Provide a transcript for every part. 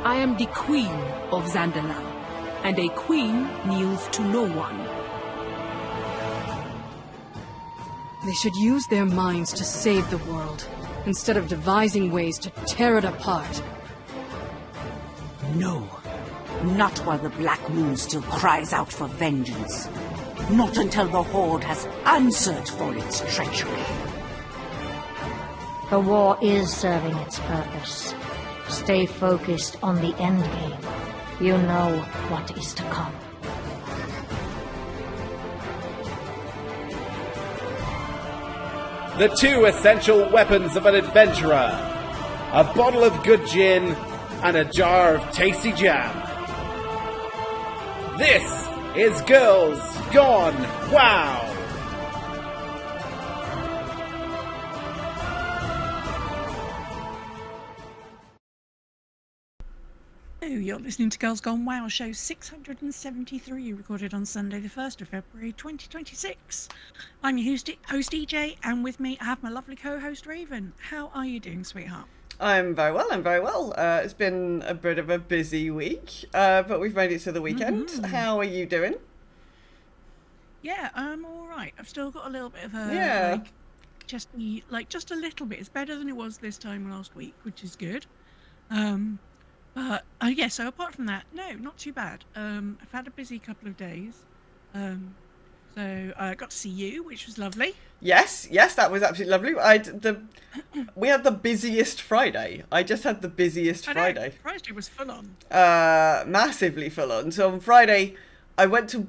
I am the Queen of Zandalar, and a queen kneels to no one. They should use their minds to save the world, instead of devising ways to tear it apart. No. Not while the Black Moon still cries out for vengeance. Not until the Horde has answered for its treachery. The war is serving its purpose. Stay focused on the endgame. You know what is to come. The two essential weapons of an adventurer. A bottle of good gin and a jar of tasty jam. This is Girls Gone WoW! You're listening to Girls Gone WoW, show 673, recorded on Sunday the 1st of February 2026. I'm your host EJ, and with me I have my lovely co-host Raven. How are you doing, sweetheart? I'm very well. It's been a bit of a busy week, but we've made it to the weekend. Mm-hmm. How are you doing? Yeah, I'm alright. I've still got a little bit of a, just a little bit. It's better than it was this time last week, which is good. But so apart from that, no, not too bad. I've had a busy couple of days. So I got to see you, which was lovely. Yes, that was absolutely lovely. We had the busiest Friday. I just had the busiest Friday. Friday was full on. Massively full on. So on Friday, I went to,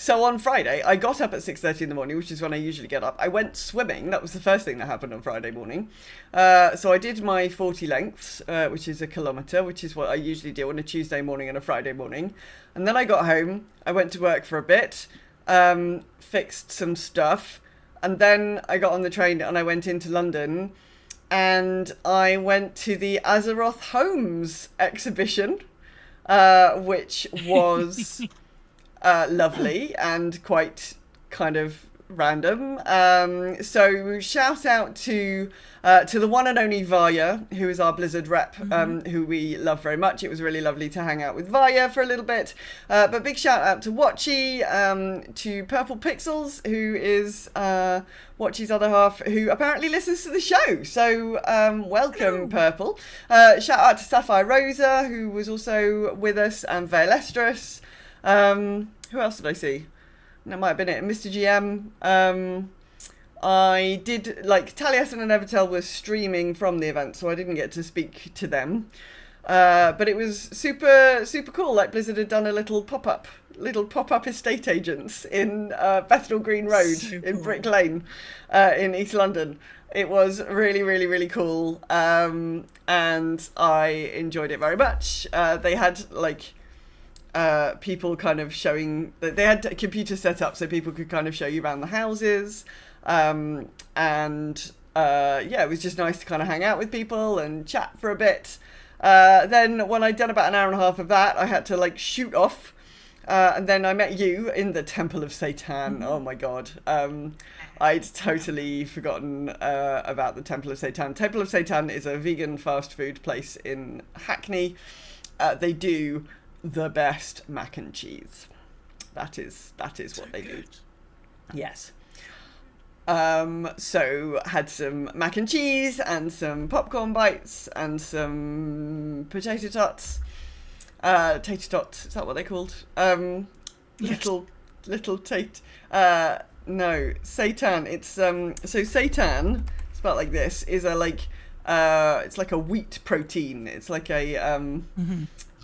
on Friday, I got up at 6:30 in the morning, which is when I usually get up. I went swimming. That was the first thing that happened on Friday morning. So I did my 40 lengths, which is a kilometre, which is what I usually do on a Tuesday morning and a Friday morning. And then I got home. I went to work for a bit, fixed some stuff. And then I got on the train and I went into London. And I went to the Azeroth Homes exhibition, which was... lovely and quite kind of random. So shout out to the one and only Vaya, who is our Blizzard rep, who we love very much. It was really lovely to hang out with Vaya for a little bit. But big shout out to Watchy, to Purple Pixels, who is Watchy's other half, who apparently listens to the show. So welcome, Purple. Shout out to Sapphire Rosa, who was also with us, and Vale Estrus. Who else did I see? That might have been it. Mr. GM. I did, Taliesin and Evertel was streaming from the event, so I didn't get to speak to them. But it was super, super cool. Like Blizzard had done a little pop-up estate agents in Bethnal Green Road in Brick Lane in East London. It was really, really, really cool. And I enjoyed it very much. They had, people kind of showing that they had a computer set up so people could kind of show you around the houses. It was just nice to kind of hang out with people and chat for a bit. Then when I'd done about an hour and a half of that, I had to shoot off. And then I met you in the Temple of Satan. Oh my God. I'd totally forgotten about the Temple of Satan. Temple of Satan is a vegan fast food place in Hackney. They do the best mac and cheese. That is what they do. Yes. So had some mac and cheese and some popcorn bites and some potato tots. Tater tots, is that what they're called? Little tate. No, Satan. It's so Satan, spelled like this, is it's like a wheat protein. It's like a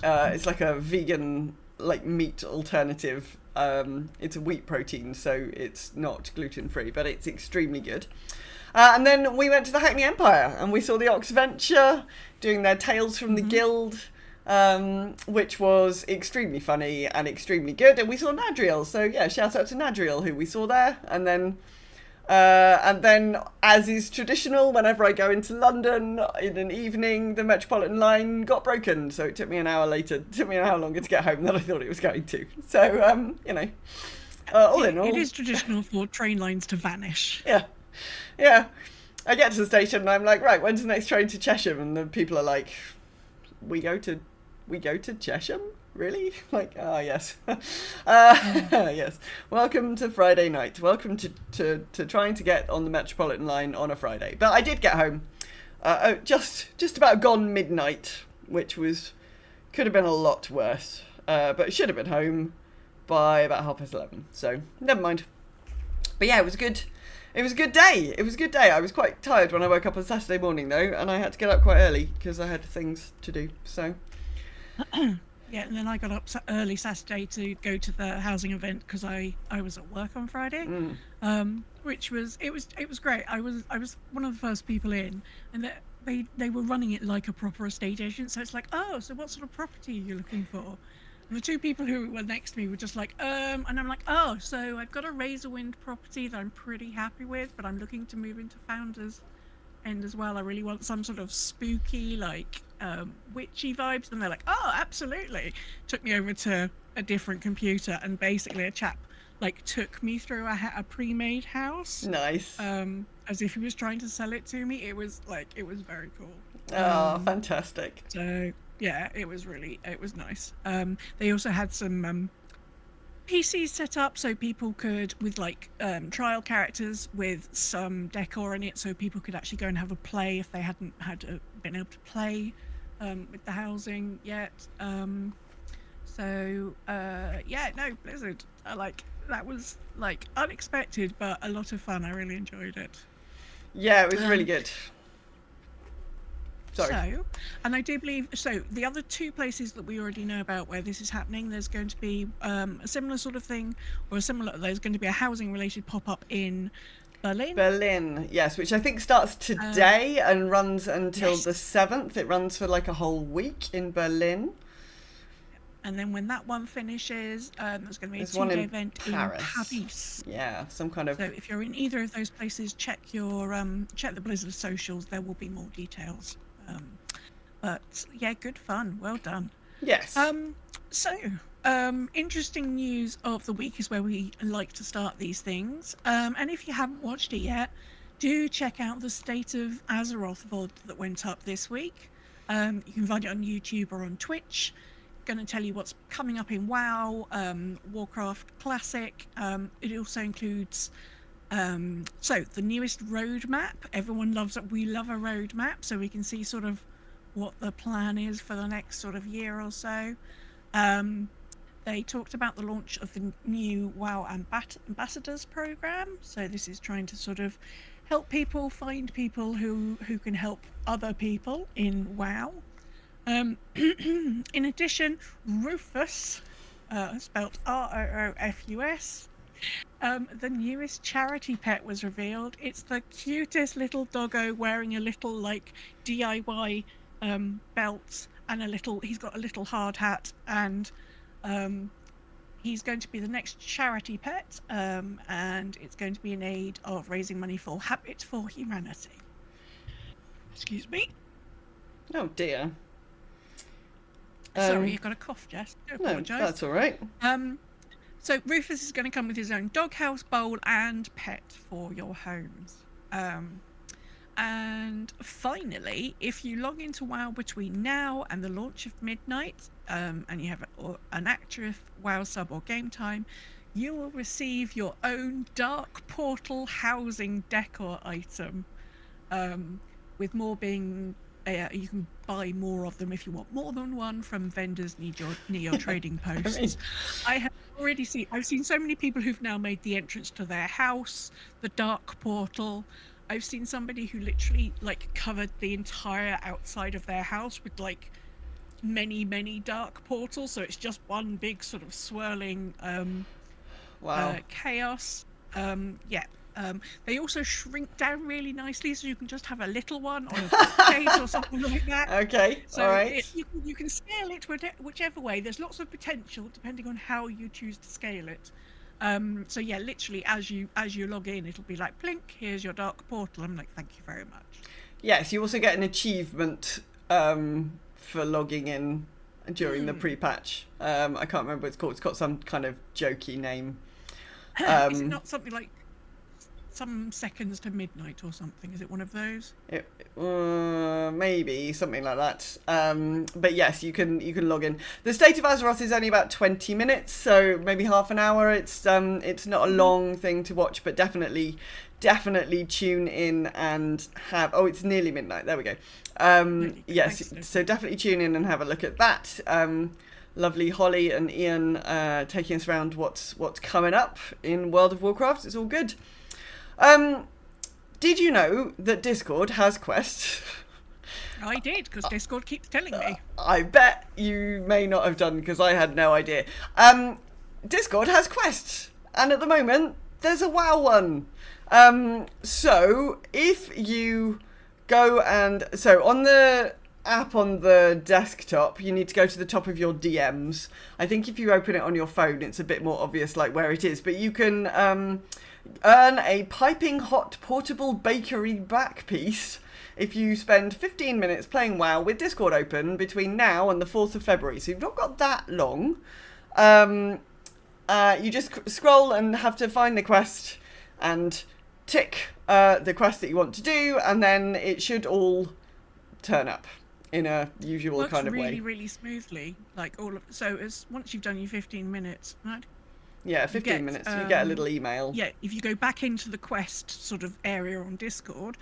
it's like a vegan meat alternative. It's a wheat protein, so it's not gluten-free, but it's extremely good. And then we went to the Hackney Empire and we saw the Oxventure doing their Tales from the Guild, which was extremely funny and extremely good. And we saw Nadriel, so yeah, shout out to Nadriel, who we saw there. And then, as is traditional, whenever I go into London in an evening, the Metropolitan line got broken, so it took me an hour longer to get home than I thought it was going to. So, all in all, it is traditional for train lines to vanish. Yeah. I get to the station and I'm like, right, when's the next train to Cheshire? And the people are like, we go to we go to Chesham? Really? Like, yes. Yes. Welcome to Friday night. Welcome to trying to get on the Metropolitan line on a Friday. But I did get home just about gone midnight, which could have been a lot worse. But it should have been home by about 11:30. So, never mind. But yeah, it was good. It was a good day. It was a good day. I was quite tired when I woke up on Saturday morning, though, and I had to get up quite early because I had things to do. So, yeah, and then I got up early Saturday to go to the housing event because I was at work on Friday, which was great. I was one of the first people in, and they were running it like a proper estate agent. So it's like, oh, so what sort of property are you looking for? And the two people who were next to me were just like, and I'm like, oh, so I've got a Razorwind property that I'm pretty happy with, but I'm looking to move into Founders End as well. I really want some sort of spooky, like, witchy vibes. And they're like, oh, absolutely. Took me over to a different computer, and basically a chap, like, took me through a pre-made house. Nice. As if he was trying to sell it to me. It was very cool. Oh, fantastic. So... yeah, it was nice. They also had some PCs set up so people could, with like trial characters with some decor in it, so people could actually go and have a play if they hadn't been able to play with the housing yet. Blizzard. That was like unexpected, but a lot of fun. I really enjoyed it. Yeah, it was really good. Sorry. So, and I do believe, the other two places that we already know about where this is happening, there's going to be a similar sort of thing, there's going to be a housing-related pop-up in Berlin. Berlin, yes, which I think starts today and runs until the 7th. It runs for like a whole week in Berlin. And then when that one finishes, there's going to be a two-day event in Paris. Yeah, some kind of... So if you're in either of those places, check the Blizzard socials. There will be more details. But yeah, good fun. Well done. Yes. Interesting news of the week is where we like to start these things. And if you haven't watched it yet, do check out the State of Azeroth VOD that went up this week. You can find it on YouTube or on Twitch. Going to tell you what's coming up in WoW, Warcraft Classic. It also includes the newest roadmap. Everyone loves it. We love a roadmap, so we can see sort of what the plan is for the next sort of year or so. They talked about the launch of the new WoW Ambassadors program. So this is trying to sort of help people find people who can help other people in WoW. In addition, Rufus, spelled Roofus, the newest charity pet was revealed. It's the cutest little doggo wearing a little like DIY belt and he's got a little hard hat, and he's going to be the next charity pet, and it's going to be in aid of raising money for Habit for Humanity. Excuse me. Oh dear. Sorry, you've got a cough, Jess. I do apologise. No, that's all right. So Rufus is going to come with his own doghouse, bowl, and pet for your homes. And finally, if you log into WoW between now and the launch of midnight, and you have an active WoW sub or game time, you will receive your own Dark Portal housing decor item, with more being... you can buy more of them if you want more than one from vendors near your trading posts. I've seen so many people who've now made the entrance to their house the Dark Portal. I've seen somebody who literally like covered the entire outside of their house with like many dark portals, so it's just one big sort of swirling chaos. They also shrink down really nicely, so you can just have a little one on a case or something like that. Okay, so all right. You can scale it whichever way. There's lots of potential depending on how you choose to scale it. So yeah, literally as you log in, it'll be like, blink, here's your Dark Portal. I'm like, thank you very much. Yes, you also get an achievement for logging in during the pre-patch. I can't remember what it's called. It's got some kind of jokey name. Is it not something like some seconds to midnight or something. Is it one of those? Maybe something like that. But yes, you can log in. The State of Azeroth is only about 20 minutes, so maybe half an hour. It's not a long thing to watch, but definitely tune in and have. Oh, it's nearly midnight. There we go. Yes, so definitely tune in and have a look at that. Lovely Holly and Ian taking us around what's coming up in World of Warcraft. It's all good. Did you know that Discord has quests? I did, because Discord keeps telling me. I bet you may not have done, because I had no idea. Discord has quests, and at the moment there's a WoW one. So if you go on the app on the desktop, you need to go to the top of your DMs. I think if you open it on your phone, it's a bit more obvious like where it is, but you can earn a piping hot portable bakery back piece if you spend 15 minutes playing WoW with Discord open between now and the 4th of February. So you've not got that long. You just scroll and have to find the quest and tick the quest that you want to do, and then it should all turn up in a usual kind of way. Really smoothly. Like once you've done your 15 minutes, right? Yeah, 15 minutes. You get a little email. Yeah, if you go back into the quest sort of area on Discord,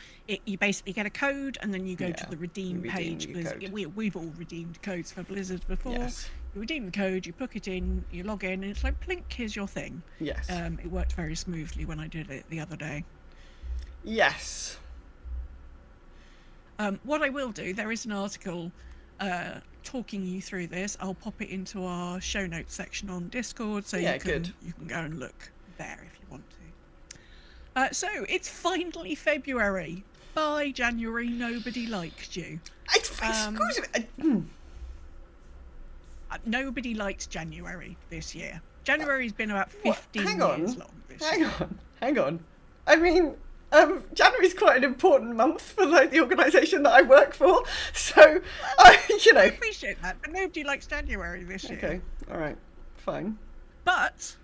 you basically get a code, and then you go to the redeem page. We've all redeemed codes for Blizzard before. Yes. You redeem the code, you put it in, you log in, and it's like, plink, here's your thing. Yes. It worked very smoothly when I did it the other day. Yes. What I will do, there is an article talking you through this. I'll pop it into our show notes section on Discord, so you can go and look there if you want to. So it's finally February. By January, nobody liked you. Excuse me. Nobody liked January this year. January's been about 15 years long this year. Hang on. I mean, January's quite an important month for the organisation that I work for, so I appreciate that, but nobody likes January this year. Okay, all right, fine. But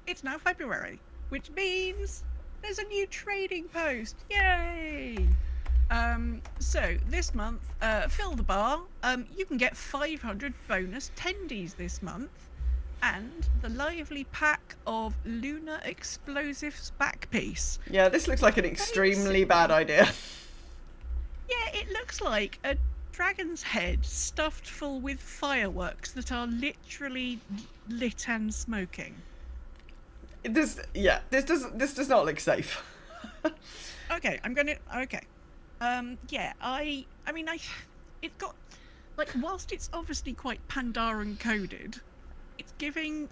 it's now February, which means there's a new trading post. Yay! So this month, fill the bar. You can get 500 bonus tendies this month. And the lively pack of Lunar Explosives back piece. Yeah, this looks like an extremely bad idea. Yeah, it looks like a dragon's head stuffed full with fireworks that are literally lit and smoking. This does not look safe. Okay. It's got, like, whilst it's obviously quite Pandaren coded, it's giving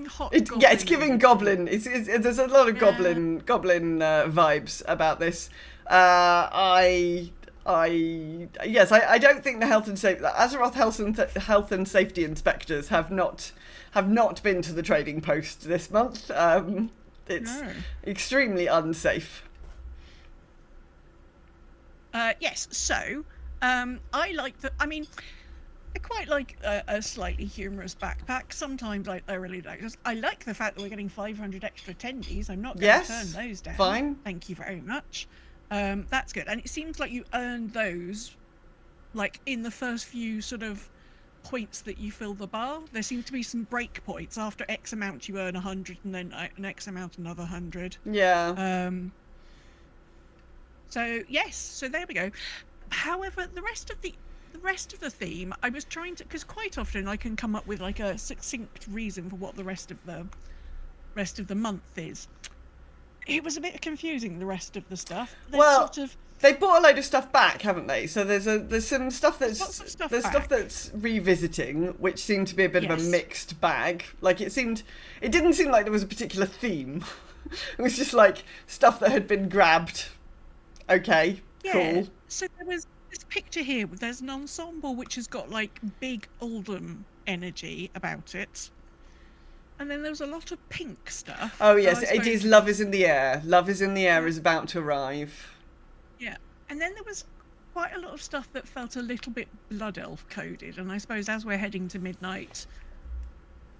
hot. It's giving goblin. There's a lot of goblin vibes about this. I don't think the Azeroth health and safety inspectors have not been to the trading post this month. It's extremely unsafe. Yes. So, I quite like a slightly humorous backpack. Sometimes I really like this. I like the fact that we're getting 500 extra tendies. I'm not going to turn those down. Fine. Thank you very much. That's good. And it seems like you earn those, like, in the first few sort of points that you fill the bar. There seems to be some break points. After X amount, you earn 100, and then an X amount, another 100. Yeah. So yes. So there we go. However, the rest of the theme, I was trying to, because quite often I can come up with like a succinct reason for what the rest of the month is. It was a bit confusing, the rest of the stuff. They brought a load of stuff back, haven't they? So there's some stuff stuff that's revisiting, which seemed to be a bit of a mixed bag. Like it didn't seem like there was a particular theme. It was just like stuff that had been grabbed. Okay, cool. So there was this picture here. There's an ensemble which has got like big Oldham energy about it. And then there was a lot of pink stuff. Oh yes, it is Love is in the Air. Love is in the Air is about to arrive. Yeah. And then there was quite a lot of stuff that felt a little bit Blood Elf coded. And I suppose as we're heading to midnight,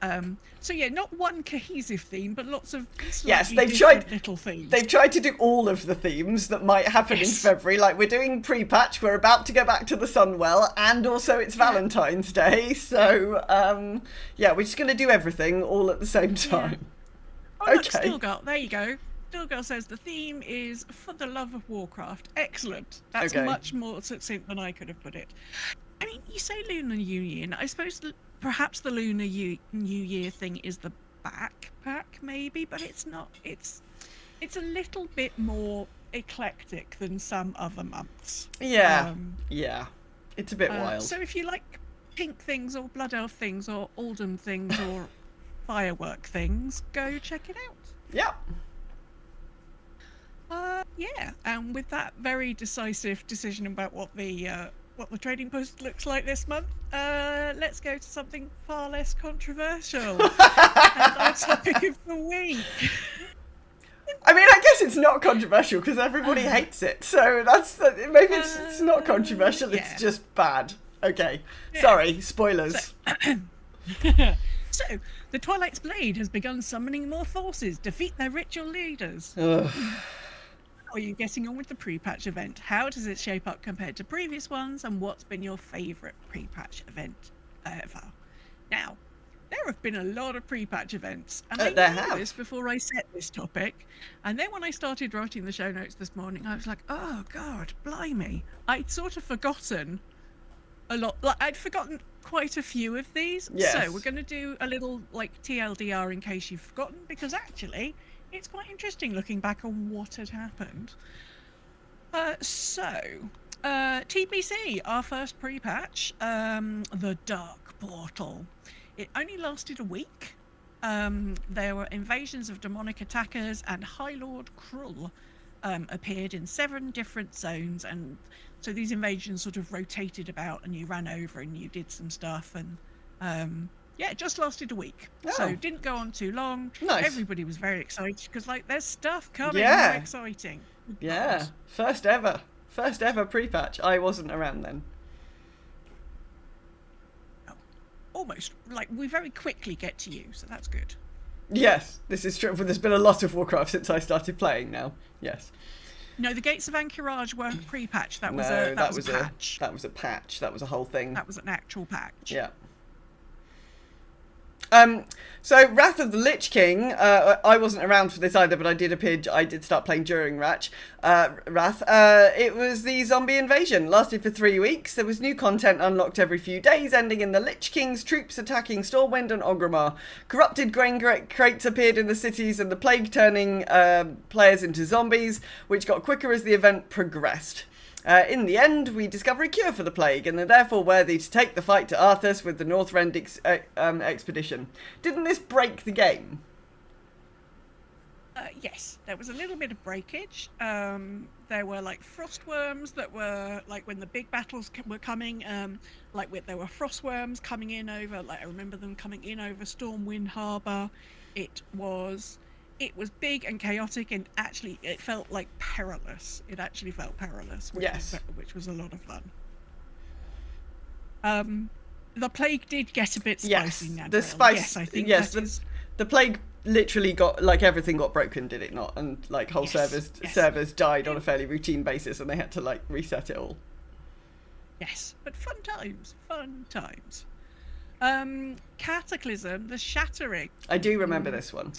So yeah, not one cohesive theme, but lots of Yes, slightly they've tried different little themes. They've tried to do all of the themes that might happen in February. Like, we're doing pre-patch, we're about to go back to the Sunwell, and also it's Valentine's Day. So, yeah, we're just going to do everything all at the same time. Oh, look, Stilgar, there you go. Stilgar says the theme is for the love of Warcraft. Excellent. That's much more succinct than I could have put it. I mean, you say Lunar New Year, and I suppose perhaps the Lunar New Year thing is the backpack, maybe, but it's not. It's a little bit more eclectic than some other months. Yeah, it's a bit wild. So if you like pink things or blood elf things or Oldham things or firework things, go check it out. Yep. Yeah, and with that very decisive decision about what the trading post looks like this month, let's go to something far less controversial. And our topic of the week. I mean, I guess it's not controversial because everybody hates it. So maybe it's not controversial. Yeah. It's just bad. Okay. Yeah. Sorry, spoilers. So, the Twilight's Blade has begun summoning more forces. Defeat their ritual leaders. Ugh. How are you getting on with the pre-patch event? How does it shape up compared to previous ones? And what's been your favourite pre-patch event ever? Now, there have been a lot of pre-patch events. And I knew this before I set this topic. And then when I started writing the show notes this morning, I was like, oh, God, blimey. I'd sort of forgotten a lot. Like, I'd forgotten quite a few of these. Yes. So we're going to do a little, like, TLDR in case you've forgotten. Because actually, it's quite interesting looking back on what had happened. TPC, our first pre-patch, the Dark Portal. It only lasted a week. There were invasions of demonic attackers, and High Lord Krull appeared in 7 different zones, and so these invasions sort of rotated about, and you ran over and you did some stuff, and yeah, it just lasted a week. Oh. So didn't go on too long. Nice. Everybody was very excited because, like, there's stuff coming. Yeah. More exciting. Yeah. First ever pre-patch. I wasn't around then. Almost. Like, we very quickly get to you, so that's good. Yes, this is true. There's been a lot of Warcraft since I started playing now. Yes. No, the Gates of Anchorage weren't pre-patch. That was a patch. That was a patch. That was a whole thing. That was an actual patch. Yeah. So Wrath of the Lich King, I wasn't around for this either, but I did start playing during Wrath. It was the zombie invasion, lasted for 3 weeks. There was new content unlocked every few days, ending in the Lich King's troops attacking Stormwind and Orgrimmar. Corrupted grain crates appeared in the cities, and the plague turning players into zombies, which got quicker as the event progressed. In the end, we discover a cure for the plague, and are therefore worthy to take the fight to Arthas with the Northrend expedition. Didn't this break the game? Yes, there was a little bit of breakage. There were, like, frostworms that were, like, when the big battles were coming, there were frostworms coming in over, like, I remember them coming in over Stormwind Harbour. It was big and chaotic, and actually it felt like perilous. It actually felt perilous, which was a lot of fun. The plague did get a bit spicy now. The spice. Yes, the plague literally got, like, everything got broken, did it not? And, like, whole servers died on a fairly routine basis, and they had to, like, reset it all. Yes, but fun times. Cataclysm, the Shattering. I do remember this one.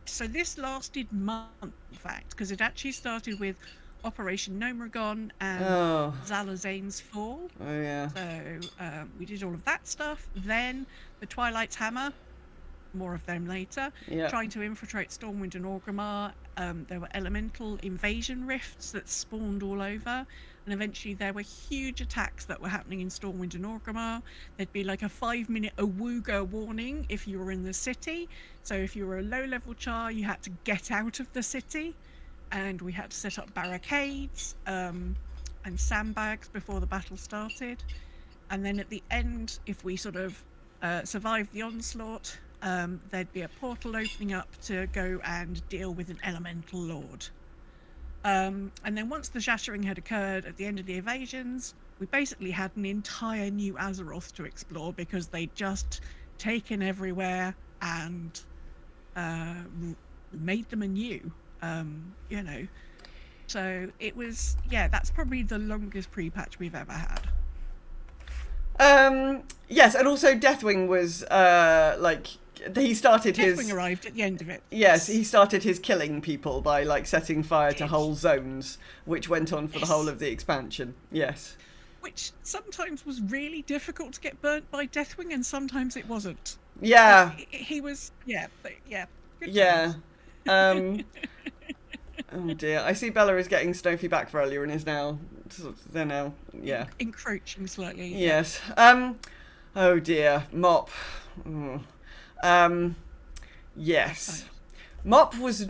So this lasted months, in fact, because it actually started with Operation Gnomeregon and Zalazane's Fall. Oh, yeah. So we did all of that stuff. Then the Twilight's Hammer, more of them later, trying to infiltrate Stormwind and Orgrimmar. There were elemental invasion rifts that spawned all over. And eventually there were huge attacks that were happening in Stormwind and Orgrimmar. There'd be like a 5-minute awooga warning if you were in the city. So if you were a low-level char, you had to get out of the city. And we had to set up barricades and sandbags before the battle started. And then at the end, if we sort of survived the onslaught, there'd be a portal opening up to go and deal with an elemental lord. And then once the shattering had occurred at the end of the evasions, we basically had an entire new Azeroth to explore because they just taken everywhere and made them anew. You know, so it was, yeah, that's probably the longest pre-patch we've ever had. Yes, and also Deathwing was like, he started Deathwing arrived at the end of it. Yes, he started his killing people by like setting fire to whole zones, which went on for the whole of the expansion. Yes. Which sometimes was really difficult to get burnt by Deathwing, and sometimes it wasn't. Yeah. He was, yeah. Good yeah. times. Oh dear. I see Bella is getting Snowfy back for earlier and is now, they're now, yeah. Encroaching slightly. Yes. Oh dear. Mop. Yes. Mop was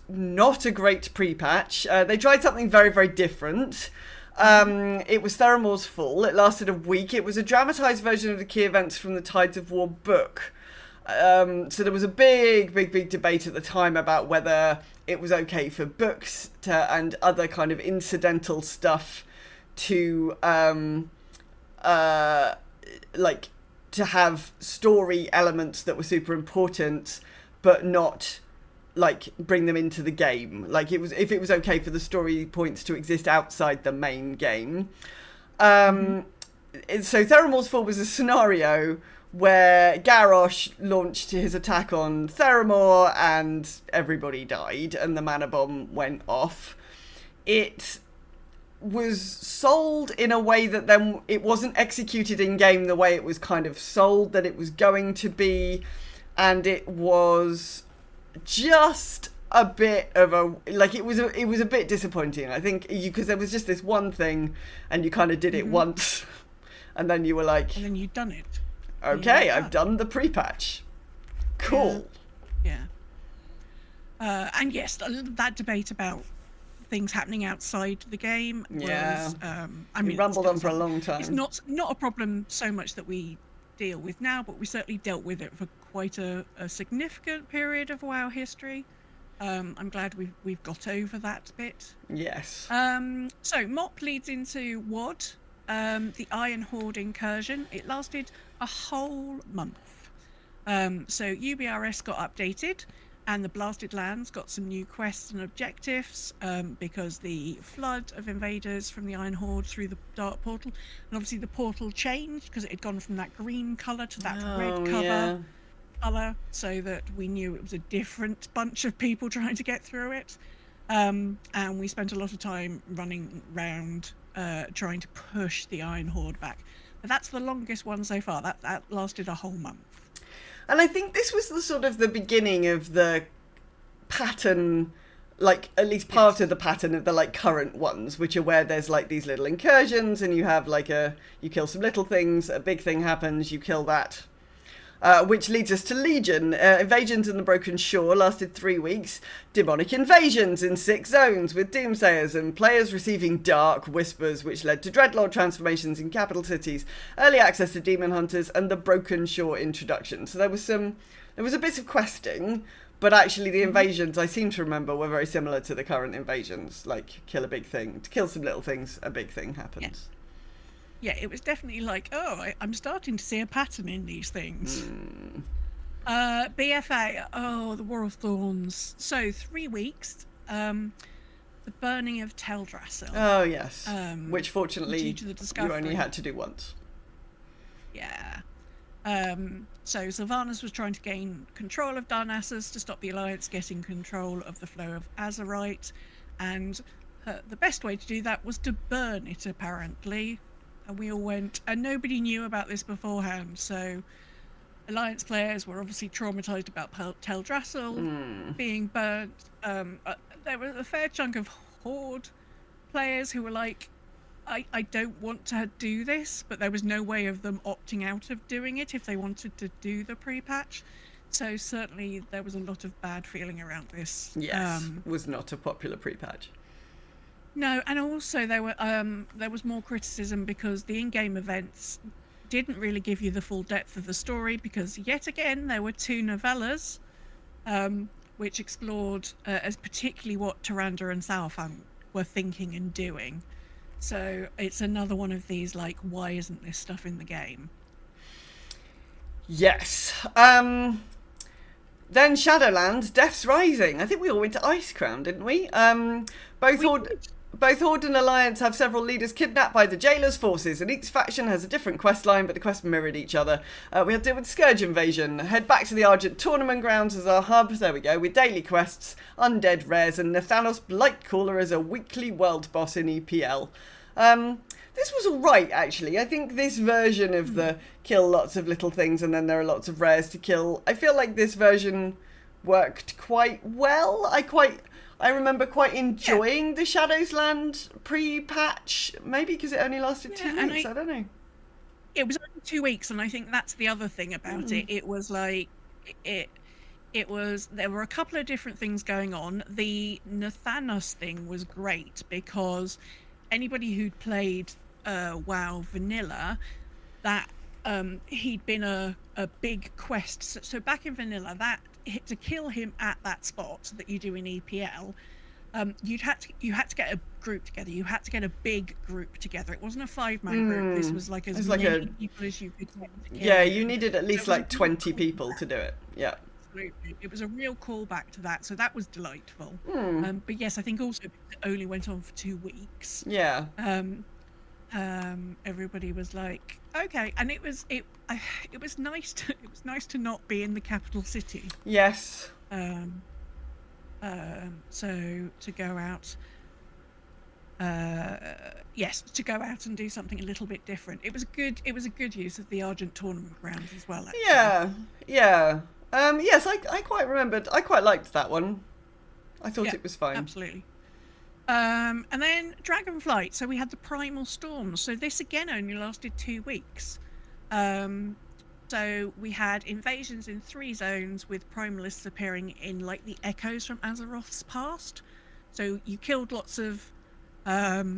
not a great pre-patch. They tried something very, very different. It was Theramore's Fall. It lasted a week. It was a dramatized version of the key events from the Tides of War book. So there was a big debate at the time about whether it was okay for books and other kind of incidental stuff to like to have story elements that were super important, but not like bring them into the game. Like if it was okay for the story points to exist outside the main game. So Theramore's Fall was a scenario where Garrosh launched his attack on Theramore and everybody died and the mana bomb went off. It was sold in a way that then it wasn't executed in game the way it was kind of sold that it was going to be, and it was just a bit of a, like, it was a bit disappointing, I think, because there was just this one thing and you kind of did it once and then you were like, and then you'd done it. Okay, I've done the pre-patch. Cool. Yeah. And yes, that debate about things happening outside the game was, I mean, rumbled on for a long time. It's not a problem so much that we deal with now, but we certainly dealt with it for quite a significant period of WoW history. I'm glad we've got over that bit. Yes. So Mop leads into WoD, the Iron Horde incursion. It lasted a whole month. So UBRS got updated, and the Blasted Lands got some new quests and objectives, because the flood of invaders from the Iron Horde through the Dark Portal, and obviously the portal changed because it had gone from that green colour to that red colour, so that we knew it was a different bunch of people trying to get through it. And we spent a lot of time running around trying to push the Iron Horde back. But that's the longest one so far. That lasted a whole month. And I think this was the sort of the beginning of the pattern, like at least part of the pattern of the like current ones, which are where there's like these little incursions and you have like you kill some little things, a big thing happens, you kill that. Which leads us to Legion. Invasions in the Broken Shore lasted 3 weeks. Demonic invasions in 6 zones with Doomsayers and players receiving Dark Whispers, which led to Dreadlord transformations in capital cities, early access to Demon Hunters, and the Broken Shore introduction. So there was a bit of questing, but actually the invasions, I seem to remember, were very similar to the current invasions. Like, kill a big thing, to kill some little things, a big thing happens. Yeah, it was definitely like, I'm starting to see a pattern in these things. BFA, the War of Thorns. So 3 weeks, the burning of Teldrassil. Oh, yes. Which fortunately due to the discovery, you only had to do once. Yeah. So Sylvanas was trying to gain control of Darnassus to stop the Alliance getting control of the flow of Azerite. And the best way to do that was to burn it, apparently. And we all went, and nobody knew about this beforehand, so Alliance players were obviously traumatized about Teldrassil being burnt. There was a fair chunk of Horde players who were like, I don't want to do this, but there was no way of them opting out of doing it if they wanted to do the pre-patch. So certainly there was a lot of bad feeling around this. Yes, was not a popular pre-patch. No, and also there was more criticism because the in-game events didn't really give you the full depth of the story, because yet again there were 2 novellas which explored as particularly what Tyrande and Saurfang were thinking and doing. So it's another one of these like, why isn't this stuff in the game? Yes. Then Shadowlands, Death's Rising. I think we all went to Icecrown, didn't we? Both Horde and Alliance have several leaders kidnapped by the Jailer's forces, and each faction has a different quest line, but the quests mirrored each other. We had to deal with Scourge Invasion, head back to the Argent Tournament Grounds as our hub, there we go, with daily quests, undead rares, and Nathanos Blightcaller as a weekly world boss in EPL. This was alright, actually. I think this version of the kill lots of little things and then there are lots of rares to kill, I feel like this version worked quite well. I remember quite enjoying the Shadows Land pre-patch, maybe because it only lasted 2 weeks, I don't know. It was only 2 weeks, and I think that's the other thing about it. It was like, there were a couple of different things going on. The Nathanos thing was great because anybody who'd played WoW Vanilla, that he'd been a big quest. So back in Vanilla, that to kill him at that spot that you do in EPL, you had to get a group together. You had to get a big group together. It wasn't a 5-man group. This was like as many people as you could get to kill. Yeah, you needed at least like 20 people to do it. Yeah. Absolutely. It was a real callback to that, so that was delightful. But yes, I think also it only went on for 2 weeks. Yeah. Everybody was like, okay, and it was nice to not be in the capital city. Yes. So to go out, to go out and do something a little bit different. It was a good use of the Argent Tournament Grounds as well. Actually. Yeah. Yes, I quite remembered. I quite liked that one. I thought it was fine. Absolutely. And then Dragonflight. So we had the Primal Storms. So this again only lasted 2 weeks. So we had invasions in 3 zones with primalists appearing in like the echoes from Azeroth's past. So you killed lots of like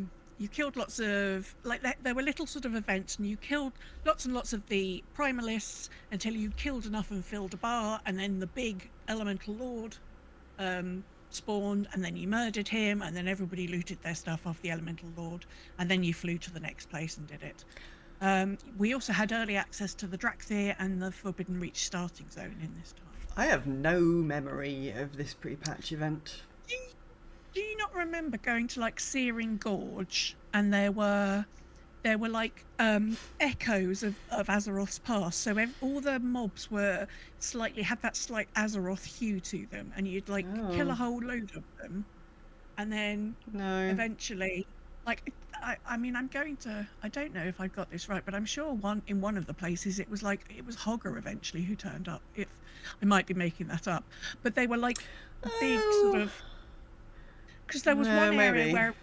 there were little sort of events, and you killed lots and lots of the primalists until you killed enough and filled a bar, and then the big elemental lord spawned, and then you murdered him, and then everybody looted their stuff off the elemental lord, and then you flew to the next place and did it. We also had early access to the Draxir and the Forbidden Reach starting zone in this time. I have no memory of this pre-patch event. Do you not remember going to like Searing Gorge, and there were like echoes of Azeroth's past, so all the mobs were had that slight Azeroth hue to them, and you'd like kill a whole load of them, and then eventually, like I mean, I don't know if I've got this right, but I'm sure in one of the places it was Hogger eventually who turned up. If I might be making that up, but they were like big sort of, because there was one area where it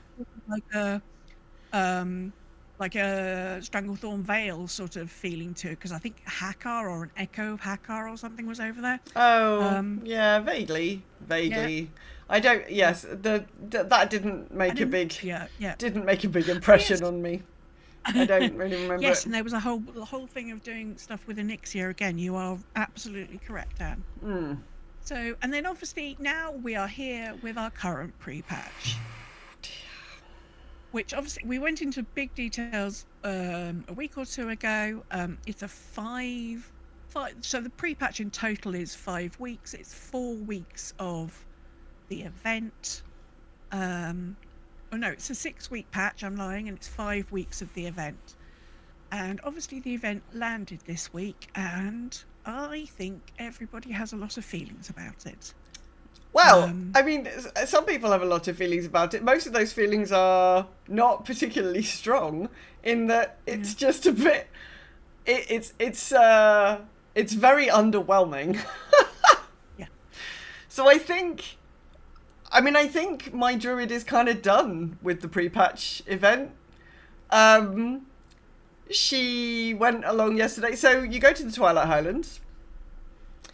was like a Stranglethorn Vale sort of feeling to it, because I think Hakkar or an echo of Hakkar or something was over there. Yeah, vaguely. Yeah. I don't. Yes, that didn't make a big impression on me. I don't really remember. Yes, and there was the whole thing of doing stuff with Onyxia again. You are absolutely correct, Anne. So, and then obviously now we are here with our current pre-patch, which obviously we went into big details a week or 2 ago. It's a five. So the pre-patch in total is 5 weeks. It's 4 weeks of the event. It's a 6-week patch. I'm lying, and it's 5 weeks of the event. And obviously the event landed this week, and I think everybody has a lot of feelings about it. Well, I mean, some people have a lot of feelings about it. Most of those feelings are not particularly strong, in that it's just a bit. It's very underwhelming. Yeah. So I think my druid is kind of done with the pre-patch event. She went along yesterday. So you go to the Twilight Highlands.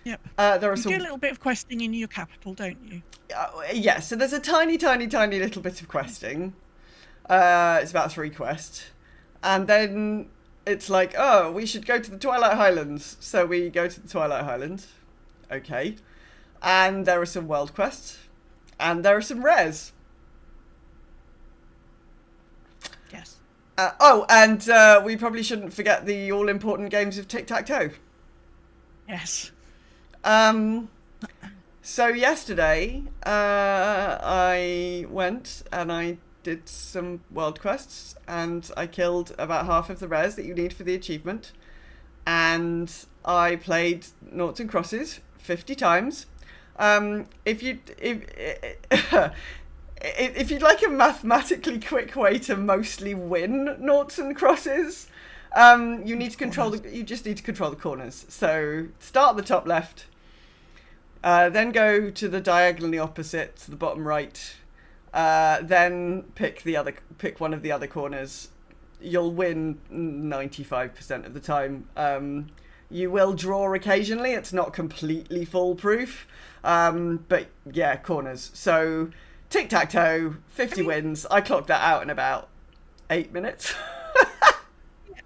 Yep. There are you do a little bit of questing in your capital, don't you? Yes. So there's a tiny little bit of questing. It's about 3 quests, and then it's like, oh, we should go to the Twilight Highlands. So we go to the Twilight Highlands. Okay. And there are some world quests, and there are some rares. Yes. And we probably shouldn't forget the all-important games of tic-tac-toe. Yes. So yesterday, I went and I did some world quests, and I killed about half of the rares that you need for the achievement, and I played Noughts and Crosses 50 times. If you'd like a mathematically quick way to mostly win Noughts and Crosses, you need to control you just need to control the corners. So start at the top left, then go to the diagonally opposite to the bottom right, then pick one of the other corners. You'll win 95% of the time. You will draw occasionally. It's not completely foolproof, but yeah, corners. So tic-tac-toe, 50 wins. I clocked that out in about 8 minutes.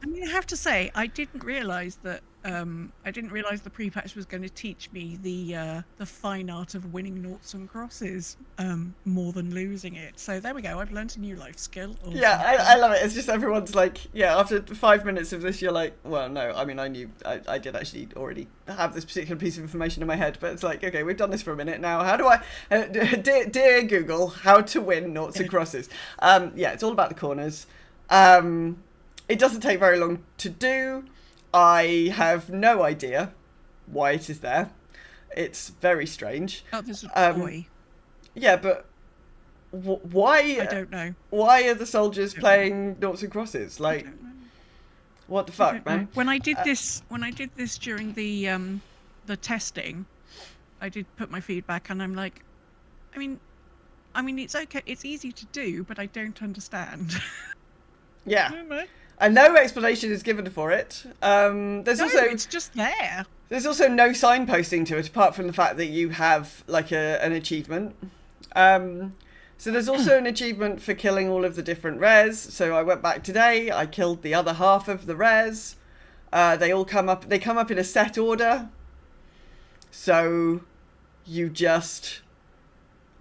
I mean, I have to say, I didn't realise that. I didn't realise the pre-patch was going to teach me the fine art of winning noughts and crosses more than losing it. So there we go. I've learned a new life skill. Awesome. Yeah, I love it. It's just everyone's like, yeah. After 5 minutes of this, you're like, well, no. I mean, I did actually already have this particular piece of information in my head, but it's like, okay, we've done this for a minute now. How do I, dear Google, how to win noughts and crosses? Yeah, it's all about the corners. It doesn't take very long to do. I have no idea why it is there. It's very strange. Oh, there's a boy. Yeah, but why? I don't know. Why are the soldiers playing noughts and crosses? Like, what the fuck, man? When I did this during the testing, I did put my feedback, and I'm like, I mean, it's okay. It's easy to do, but I don't understand. Yeah. And no explanation is given for it. It's just there. There's also no signposting to it, apart from the fact that you have like an achievement. So there's also an achievement for killing all of the different rares. So I went back today. I killed the other half of the rares. They all come up. They come up in a set order. So you just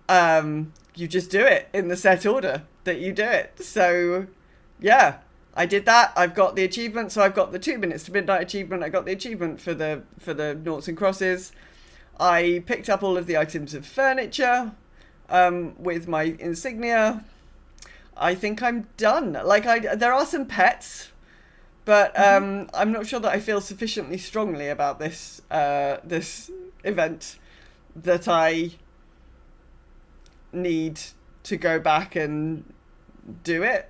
do it in the set order that you do it. So yeah. I did that. I've got the achievement, so I've got the 2 minutes to midnight achievement. I got the achievement for the noughts and crosses. I picked up all of the items of furniture with my insignia. I think I'm done. Like there are some pets, but I'm not sure that I feel sufficiently strongly about this this event that I need to go back and do it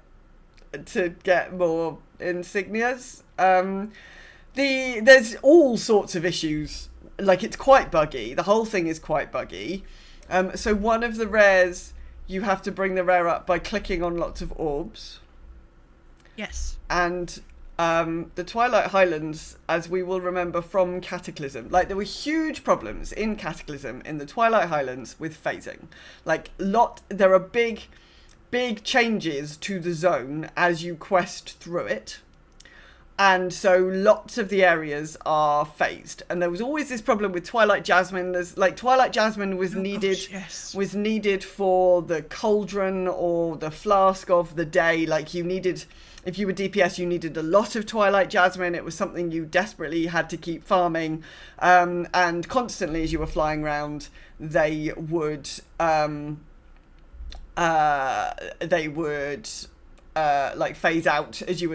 to get more insignias. There's all sorts of issues. Like, it's quite buggy. The whole thing is quite buggy. So one of the rares, you have to bring the rare up by clicking on lots of orbs. Yes. And the Twilight Highlands, as we will remember from Cataclysm, like, there were huge problems in Cataclysm in the Twilight Highlands with phasing. Like, there are big changes to the zone as you quest through it, and so lots of the areas are phased. And there was always this problem with Twilight Jasmine. There's like Twilight Jasmine was needed for the cauldron or the flask of the day. Like, you needed, if you were DPS, you needed a lot of Twilight Jasmine. It was something you desperately had to keep farming, and constantly as you were flying around, they would like phase out as you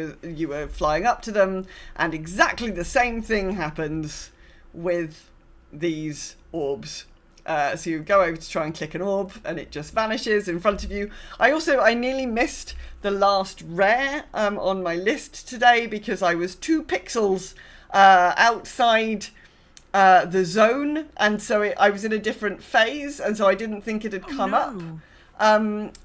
were flying up to them. And exactly the same thing happens with these orbs. So you go over to try and click an orb and it just vanishes in front of you. I nearly missed the last rare on my list today because I was 2 pixels outside the zone, and so I was in a different phase, and so I didn't think it had come up.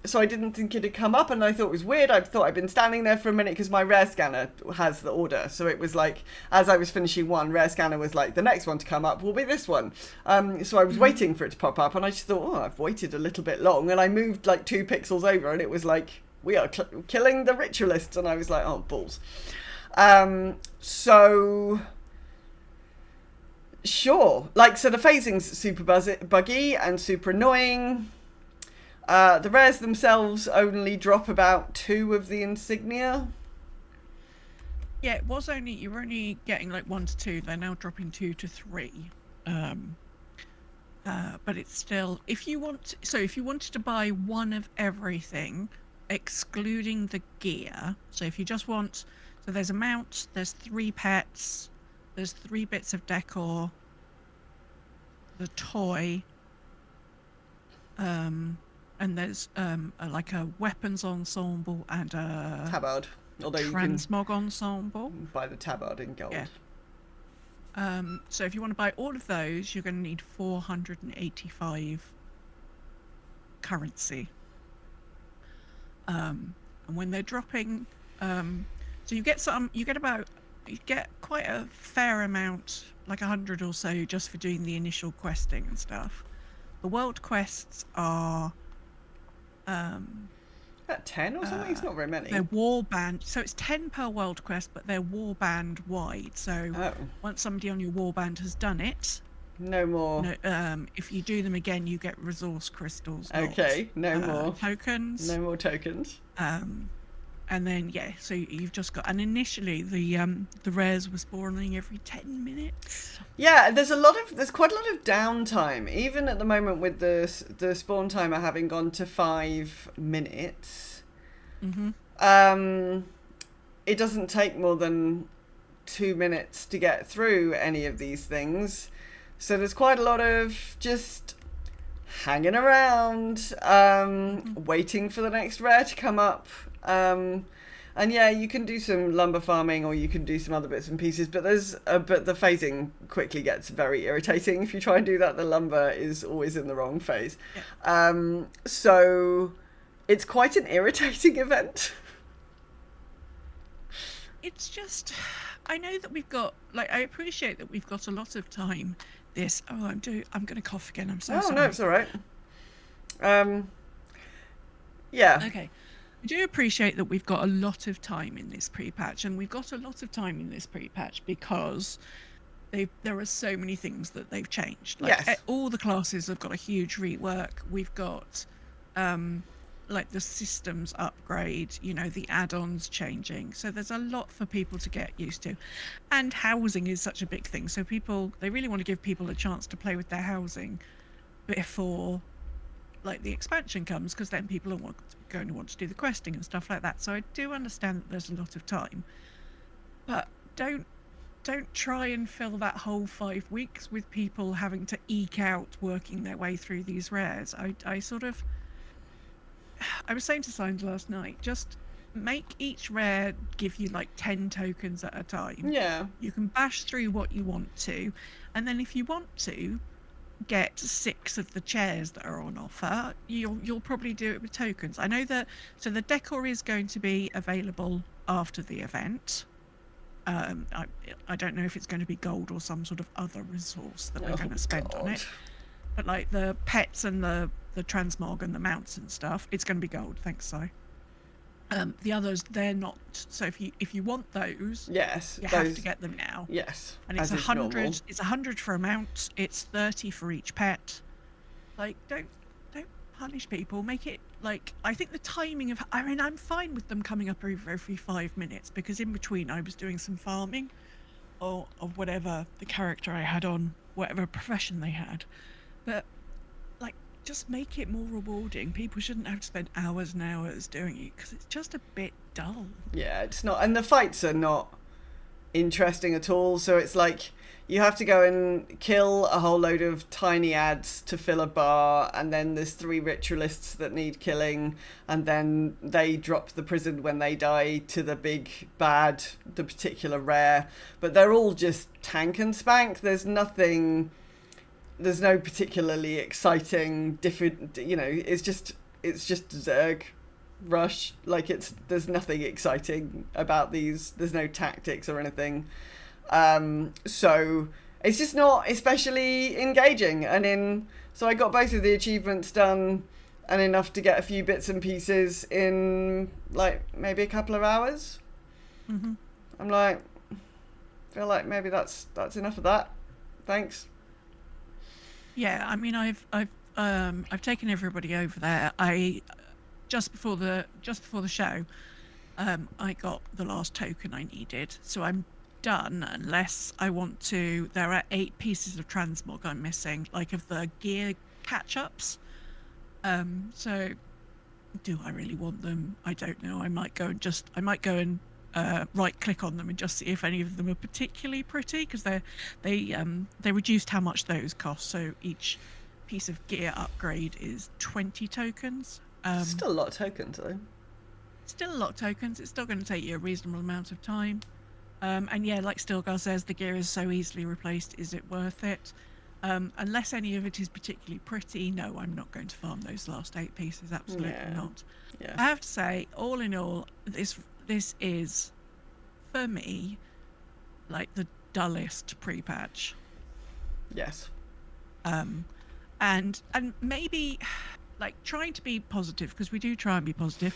So I didn't think it had come up, and I thought it was weird. I thought I'd been standing there for a minute because my rare scanner has the order. So it was like, as I was finishing one, rare scanner was like, the next one to come up will be this one. So I was waiting for it to pop up, and I just thought, oh, I've waited a little bit long. And I moved like 2 pixels over, and it was like, we are killing the ritualists. And I was like, oh, balls. So sure. Like, so the phasing's super buggy and super annoying. The rares themselves only drop about 2 of the insignia. Yeah, it was only, you were only getting like 1 to 2. They're now dropping 2 to 3. But it's still, if you wanted to buy one of everything, excluding the gear, so if you just want, so there's a mount, there's 3 pets, there's 3 bits of decor, the toy, and there's like a weapons ensemble and a tabard. Although transmog ensemble. Buy the tabard in gold. Yeah. So if you want to buy all of those, you're going to need 485 currency. And when they're dropping, so you get quite a fair amount, like 100 or so, just for doing the initial questing and stuff. The world quests are at 10 or something. It's not very many. They're warband, so it's 10 per world quest, but they're warband wide. So once somebody on your warband has done it, no more. No, if you do them again, you get resource crystals. Okay, no more tokens. No more tokens. And then so you've just got. And initially, the rares were spawning every 10 minutes. Yeah, there's quite a lot of downtime, even at the moment with the spawn timer having gone to 5 minutes. Mm-hmm. It doesn't take more than 2 minutes to get through any of these things, so there's quite a lot of just hanging around, waiting for the next rare to come up. And yeah, you can do some lumber farming, or you can do some other bits and pieces, but but the phasing quickly gets very irritating if you try and do that. The lumber is always in the wrong phase. Yeah. So it's quite an irritating event. It's just, I know that we've got, I appreciate that we've got a lot of time. I'm going to cough again. I'm so sorry. Oh no, it's all right. Yeah. Okay. I do appreciate that we've got a lot of time in this pre-patch, and we've got a lot of time in this pre-patch because there are so many things that they've changed. Yes. All the classes have got a huge rework. We've got the systems upgrade, the add-ons changing. So there's a lot for people to get used to. And housing is such a big thing. So they really want to give people a chance to play with their housing before the expansion comes, because then people are going to want to do the questing and stuff like that. So I do understand that there's a lot of time, but don't try and fill that whole 5 weeks with people having to eke out working their way through these rares. I was saying to Signs last night, just make each rare give you 10 tokens at a time. Yeah. You can bash through what you want to, and then if you want to get 6 of the chairs that are on offer, you'll probably do it with tokens. I know that, so the decor is going to be available after the event. I don't know if it's going to be gold or some sort of other resource that we're going to spend on it, but the pets and the transmog and the mounts and stuff, it's going to be gold. Thanks, Si. The others, they're not. So if you want those, yes, you have to get them now. Yes, and it's 100. It's 100 for a mount. It's 30 for each pet. Don't punish people. Make it I think the timing of. I mean, I'm fine with them coming up every 5 minutes, because in between I was doing some farming, or of whatever the character I had on, whatever profession they had, but. Just make it more rewarding. People shouldn't have to spend hours and hours doing it, because it's just a bit dull. Yeah, it's not. And the fights are not interesting at all. So it's you have to go and kill a whole load of tiny ads to fill a bar, and then there's 3 ritualists that need killing, and then they drop the prison when they die to the big bad, the particular rare. But they're all just tank and spank. There's no particularly exciting different, it's just Zerg rush. There's nothing exciting about these. There's no tactics or anything. So it's just not especially engaging. So I got both of the achievements done, and enough to get a few bits and pieces in maybe a couple of hours. Mm-hmm. I'm feel like maybe that's enough of that. Thanks. Yeah, I mean, I've taken everybody over there. Just before the show, I got the last token I needed, so I'm done unless I want to. There are 8 pieces of transmog I'm missing, like of the gear catch-ups. So do I really want them? I don't know. I might go and right click on them and just see if any of them are particularly pretty, because they reduced how much those cost. So each piece of gear upgrade is 20 tokens. Still a lot of tokens though. Still a lot of tokens. It's still going to take you a reasonable amount of time. And yeah, like Stilgar says, the gear is so easily replaced. Is it worth it? Unless any of it is particularly pretty, no, I'm not going to farm those last 8 pieces. Absolutely not. Yeah. I have to say, all in all, this is, for me, like the dullest pre-patch. Yes. And maybe, like, trying to be positive, because we do try and be positive,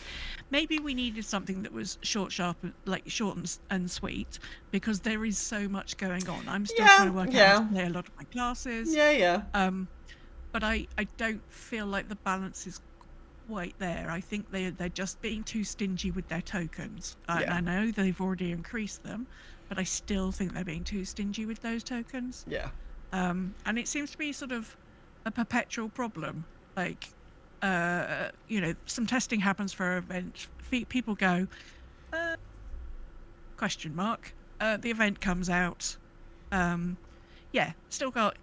maybe we needed something that was short, sharp, like short and sweet, because there is so much going on. I'm still trying to work out how to play a lot of my classes. But I don't feel like the balance is quite there. I think they're just being too stingy with their tokens. I know they've already increased them, but I still think they're being too stingy with those tokens. Yeah. And it seems to be sort of a perpetual problem. Like, some testing happens for an event. People go, question mark. The event comes out. Stilgar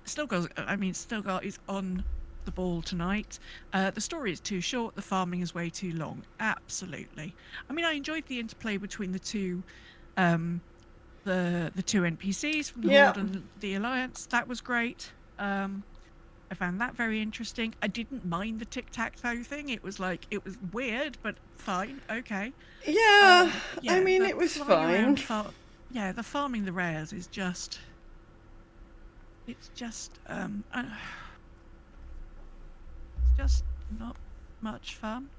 is on the ball tonight. The story is too short. The farming is way too long. Absolutely. I mean, I enjoyed the interplay between the two, the two NPCs from the Horde and the Alliance. That was great. I found that very interesting. I didn't mind the tic-tac-toe thing. It was weird, but fine, okay. I mean, it was fine. The farming the rares is just... It's just not much fun.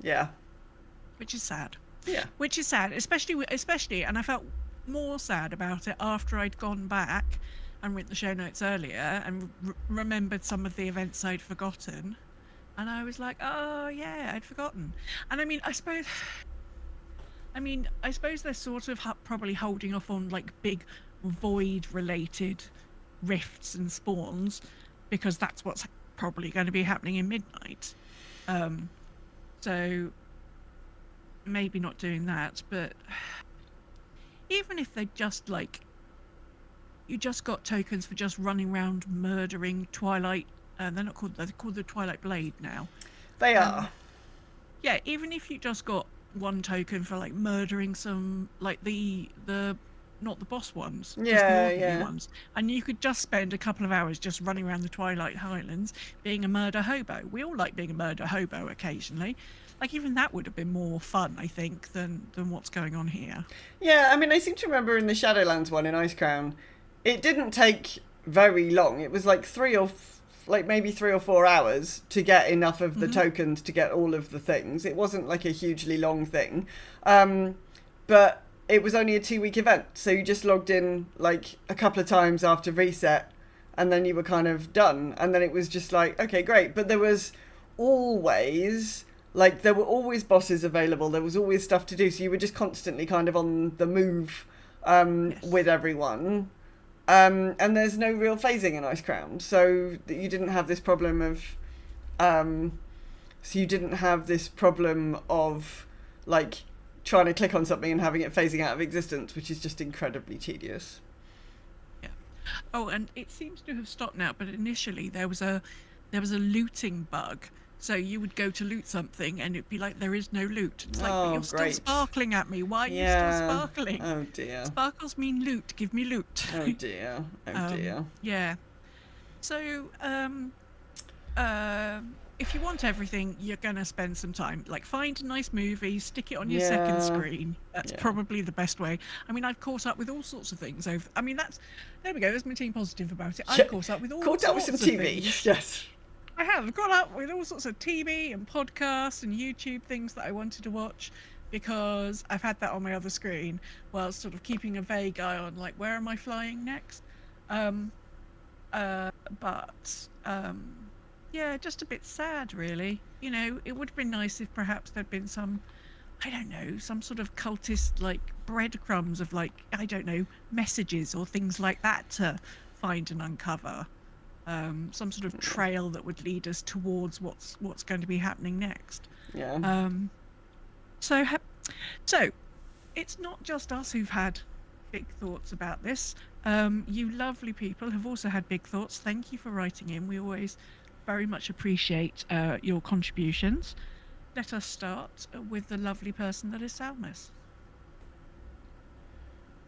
Yeah. Which is sad. Yeah. Which is sad, especially, and I felt more sad about it after I'd gone back and read the show notes earlier and remembered some of the events I'd forgotten, and I was like, oh yeah, I'd forgotten. And I suppose they're sort of probably holding off on like big void related rifts and spawns, because that's what's probably going to be happening in Midnight. So maybe not doing that, but even if they just like, you just got tokens for just running around murdering Twilight. They're called the Twilight Blade now. They are. Yeah, even if you just got one token for like murdering some, like the not the boss ones, just the ordinary ones, and you could just spend a couple of hours just running around the Twilight Highlands being a murder hobo. We all like being a murder hobo occasionally. Like, even that would have been more fun, I think, than what's going on here. Yeah, I mean, I seem to remember in the Shadowlands one in Icecrown, it didn't take very long. It was like maybe 3 or 4 hours to get enough of the tokens to get all of the things. It wasn't like a hugely long thing. But it was only a 2-week event. So you just logged in like a couple of times after reset, and then you were kind of done. And then it was just like, okay, great. But there were always bosses available. There was always stuff to do. So you were just constantly kind of on the move with everyone. And there's no real phasing in Icecrown, so that you didn't have this problem of like trying to click on something and having it phasing out of existence, which is just incredibly tedious. Yeah. Oh, and it seems to have stopped now, but initially there was a looting bug. So you would go to loot something and it'd be like, there is no loot. It's like, but you're still sparkling at me. Why are you still sparkling? Oh dear. Sparkles mean loot. Give me loot. Oh dear. Oh dear. Yeah. So, if you want everything, you're going to spend some time. Like, find a nice movie, stick it on your second screen. That's probably the best way. I mean, I've caught up with all sorts of things over... I mean, there we go. There's my team positive about it. I've caught up with all sorts of things. Caught up with some TV. Yes. I have got up with all sorts of TV and podcasts and YouTube things that I wanted to watch, because I've had that on my other screen while sort of keeping a vague eye on, like, where am I flying next? Just a bit sad, really. You know, it would have been nice if perhaps there'd been some I don't know, some sort of cultist, like, breadcrumbs of, like, I don't know, messages or things like that to find and uncover. Some sort of trail that would lead us towards what's going to be happening next. Yeah. So it's not just us who've had big thoughts about this. You lovely people have also had big thoughts. Thank you for writing in. We always very much appreciate your contributions. Let us start with the lovely person that is Salmis.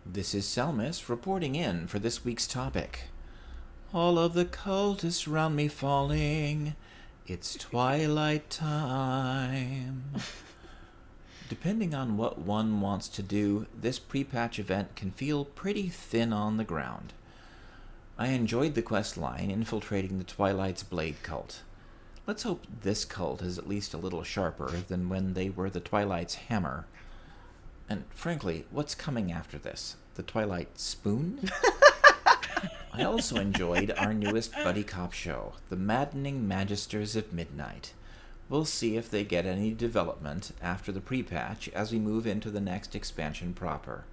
This is Salmis reporting in for this week's topic. All of the cultists round me falling. It's twilight time. Depending on what one wants to do, this pre-patch event can feel pretty thin on the ground. I enjoyed the quest line infiltrating the Twilight's Blade cult. Let's hope this cult is at least a little sharper than when they were the Twilight's hammer. And frankly, what's coming after this? The Twilight Spoon? I also enjoyed our newest buddy cop show, The Maddening Magisters of Midnight. We'll see if they get any development after the pre-patch as we move into the next expansion proper.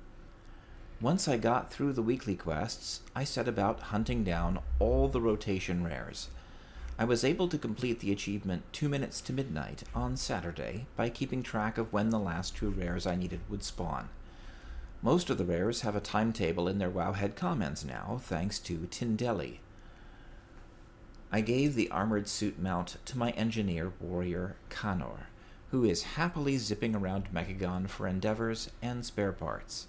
Once I got through the weekly quests, I set about hunting down all the rotation rares. I was able to complete the achievement 2 minutes to midnight on Saturday by keeping track of when the last 2 rares I needed would spawn. Most of the rares have a timetable in their Wowhead comments now, thanks to Tindeli. I gave the armored suit mount to my engineer warrior Kanor, who is happily zipping around Mechagon for endeavors and spare parts.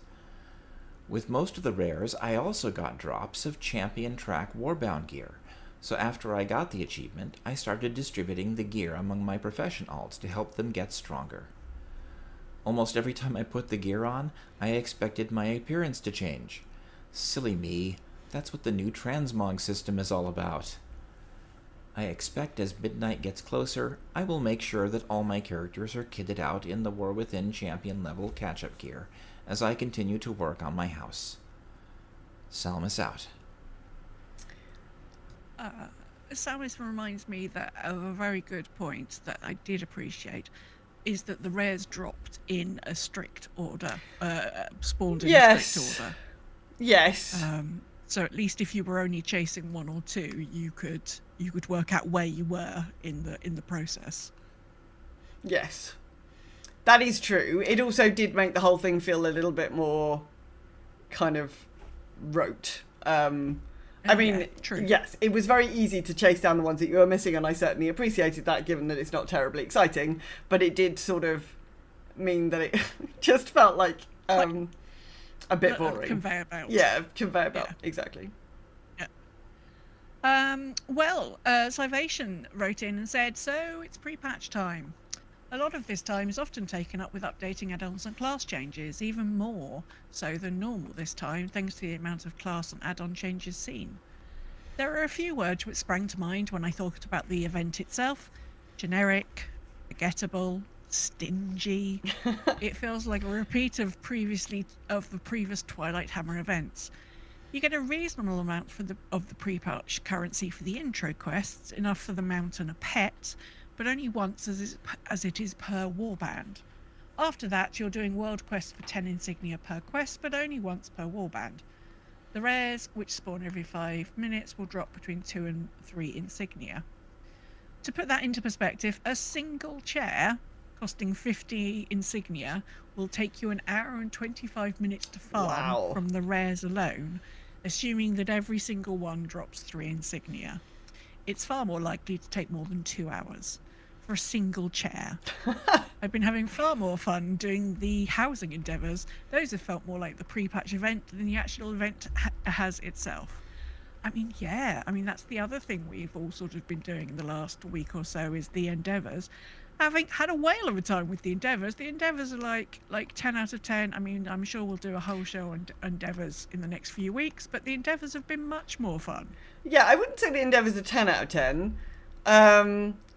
With most of the rares, I also got drops of champion track warbound gear, so after I got the achievement, I started distributing the gear among my profession alts to help them get stronger. Almost every time I put the gear on, I expected my appearance to change. Silly me, that's what the new transmog system is all about. I expect as midnight gets closer, I will make sure that all my characters are kitted out in the War Within champion level catch-up gear as I continue to work on my house. Salmis out. Salmis reminds me that of a very good point that I did appreciate, is that the rares dropped in a strict order, spawned in a strict order. Yes. So at least if you were only chasing 1 or 2, you could work out where you were in the process. Yes. That is true. It also did make the whole thing feel a little bit more kind of rote. I mean, true. Yes, it was very easy to chase down the ones that you were missing, and I certainly appreciated that, given that it's not terribly exciting. But it did sort of mean that it just felt like a bit boring. Conveyor belt. Yeah, conveyor belt, exactly. Yeah. Salvation wrote in and said, so it's pre-patch time. A lot of this time is often taken up with updating add-ons and class changes, even more so than normal this time, thanks to the amount of class and add-on changes seen. There are a few words which sprang to mind when I thought about the event itself. Generic, forgettable, stingy. It feels like a repeat of the previous Twilight Hammer events. You get a reasonable amount of the pre-patch currency for the intro quests, enough for the mount and a pet, but only once as it is per warband. After that, you're doing world quests for 10 insignia per quest, but only once per warband. The rares, which spawn every 5 minutes, will drop between 2 and 3 insignia. To put that into perspective, a single chair costing 50 insignia will take you an hour and 25 minutes to farm from the rares alone, assuming that every single one drops 3 insignia. It's far more likely to take more than 2 hours for a single chair. I've been having far more fun doing the housing endeavours. Those have felt more like the pre-patch event than the actual event has itself. I mean, that's the other thing we've all sort of been doing in the last week or so, is the endeavours. Having had a whale of a time with the endeavours. The endeavours are like 10 out of 10. I mean, I'm sure we'll do a whole show on endeavours in the next few weeks, but the endeavours have been much more fun. Yeah, I wouldn't say the endeavours are 10 out of 10.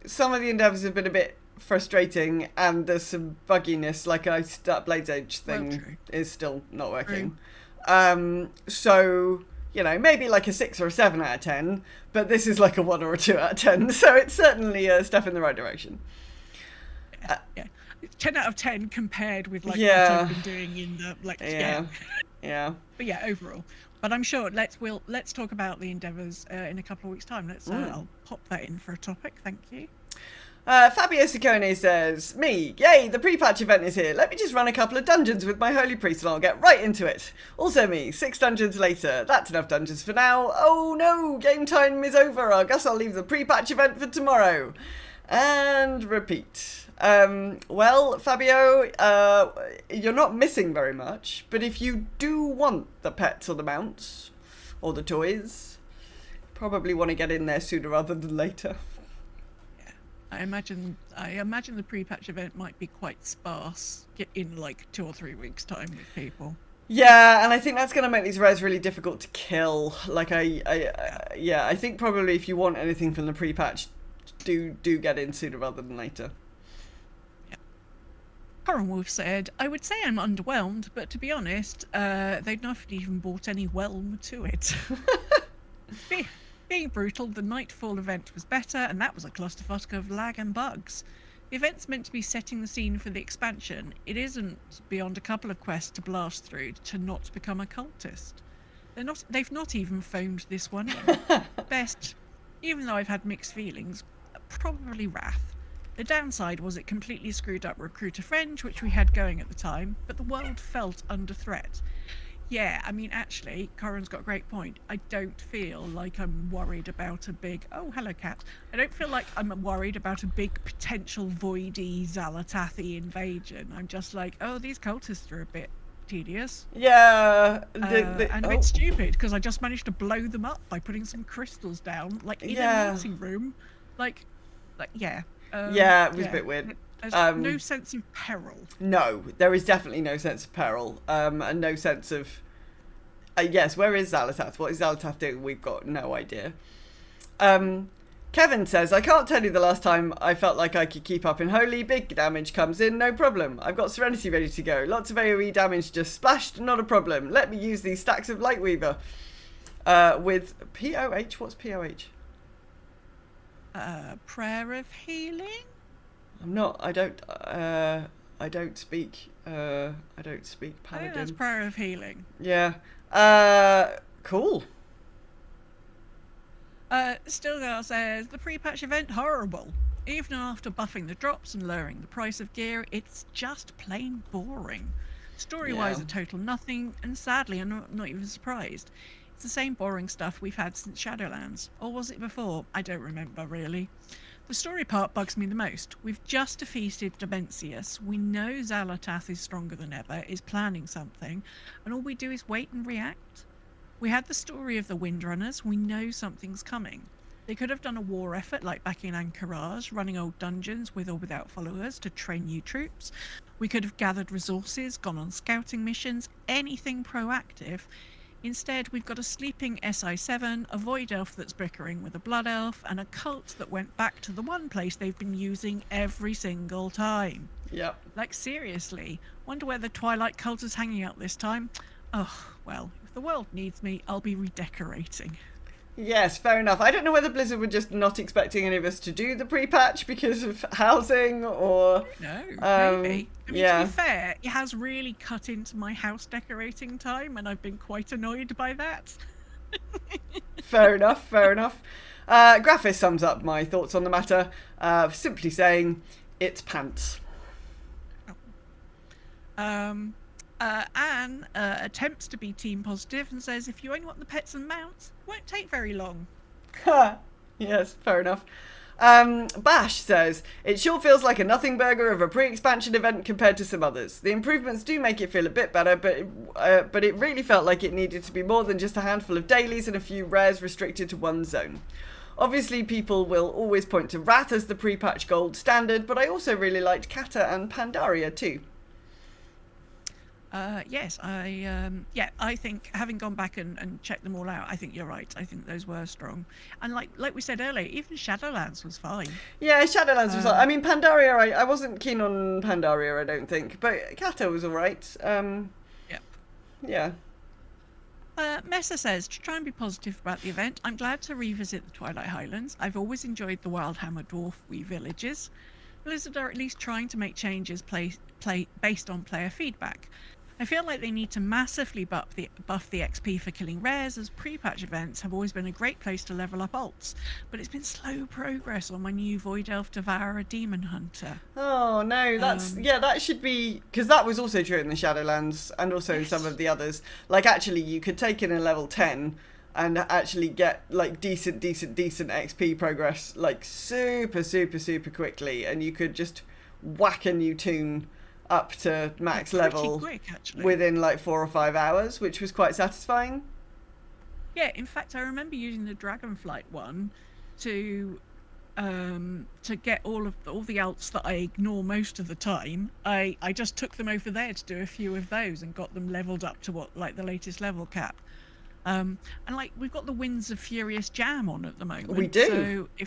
Some of the endeavours have been a bit frustrating, and there's some bugginess, like that Blade's Edge thing is still not working. So, maybe like a 6 or a 7 out of 10, but this is like a 1 or a 2 out of 10, so it's certainly a step in the right direction. Yeah. 10 out of 10 compared with like Yeah. what I've been doing in the like Yeah. But yeah, overall. But I'm sure let's talk about the endeavours in a couple of weeks' time. I'll pop that in for a topic. Thank you. Fabio Ciccone says, me, yay, the pre-patch event is here. Let me just run a couple of dungeons with my Holy Priest and I'll get right into it. Also me, 6 dungeons later. That's enough dungeons for now. Oh no, game time is over. I guess I'll leave the pre-patch event for tomorrow. And repeat. Well, Fabio, you're not missing very much, but if you do want the pets or the mounts or the toys, probably want to get in there sooner rather than later. I imagine the pre-patch event might be quite sparse in like 2 or 3 weeks' time with people. Yeah, and I think that's going to make these rares really difficult to kill. Like I think probably if you want anything from the pre-patch, do get in sooner rather than later. Yeah. Corin Wolf said, I would say I'm underwhelmed, but to be honest, they've not even brought any whelm to it. Being brutal, the Nightfall event was better, and that was a clusterfuck of lag and bugs. The event's meant to be setting the scene for the expansion. It isn't beyond a couple of quests to blast through to not become a cultist. They've not even phoned this one in. Best, even though I've had mixed feelings, probably wrath. The downside was it completely screwed up Recruiter Fringe, which we had going at the time, but the world felt under threat. Yeah, I mean, actually, Corin's got a great point. I don't feel like I'm worried about a big... Oh, hello, cat. I don't feel like I'm worried about a big potential voidy Xalatathi invasion. I'm just like, oh, these cultists are a bit tedious. Yeah. And a bit stupid, because I just managed to blow them up by putting some crystals down, like, in a meeting room. Yeah, it was a bit weird. There's no sense of peril. No, there is definitely no sense of peril, and no sense of... yes, where is Xalatath? What is Xalatath doing? We've got no idea. Kevin says, I can't tell you the last time I felt like I could keep up in Holy. Big damage comes in, no problem. I've got Serenity ready to go. Lots of AoE damage just splashed, not a problem. Let me use these stacks of Lightweaver. With POH, what's POH? Prayer of Healing? I don't speak Paladin. I think that's Prayer of Healing. Yeah. Cool. Stillgirl says, the pre-patch event horrible. Even after buffing the drops and lowering the price of gear, it's just plain boring. Story-wise, a total nothing, and sadly, I'm not even surprised. It's the same boring stuff we've had since Shadowlands. Or was it before? I don't remember, really. The story part bugs me the most. We've just defeated Demencius. We know Xalatath is stronger than ever, is planning something, and all we do is wait and react. We had the story of the Windrunners. We know something's coming. They could have done a war effort like back in Anchorage, running old dungeons with or without followers to train new troops. We could have gathered resources, gone on scouting missions, anything proactive. Instead, we've got a sleeping SI7, a void elf that's bickering with a blood elf, and a cult that went back to the one place they've been using every single time. Yep. Like, seriously, wonder where the Twilight cult is hanging out this time? Oh, well, if the world needs me, I'll be redecorating. Yes, fair enough. I don't know whether Blizzard were just not expecting any of us to do the pre-patch because of housing or... No, maybe. I mean, to be fair, it has really cut into my house decorating time, and I've been quite annoyed by that. Fair enough, fair enough. Graphis sums up my thoughts on the matter, simply saying, it's pants. Anne attempts to be team positive and says, if you only want the pets and mounts, it won't take very long. Yes, fair enough. Bash says, it sure feels like a nothing burger of a pre-expansion event compared to some others. The improvements do make it feel a bit better, but it really felt like it needed to be more than just a handful of dailies and a few rares restricted to one zone. Obviously, people will always point to Wrath as the pre-patch gold standard, but I also really liked Kata and Pandaria too. Yes, I think having gone back and checked them all out, I think you're right. I think those were strong. And like we said earlier, even Shadowlands was fine. Yeah, Shadowlands was fine. I mean, Pandaria, I wasn't keen on Pandaria, I don't think. But Kato was alright. Yeah. Messer says, to try and be positive about the event, I'm glad to revisit the Twilight Highlands. I've always enjoyed the Wildhammer Dwarf Wee villages. Blizzard are at least trying to make changes based on player feedback. I feel like they need to massively buff the XP for killing rares, as pre-patch events have always been a great place to level up alts, but it's been slow progress on my new Void Elf Devourer Demon Hunter. Oh no, that should be, because that was also true in the Shadowlands and also in some of the others. Like, actually, you could take in a level 10 and actually get like decent XP progress like super quickly, and you could just whack a new toon up to max level quick, within like 4 or 5 hours, which was quite satisfying. Yeah, in fact, I remember using the Dragonflight one to get all the alts that I ignore most of the time. I just took them over there to do a few of those and got them leveled up to what, like, the latest level cap. And like, we've got the Winds of Furious Jam on at the moment. We do. So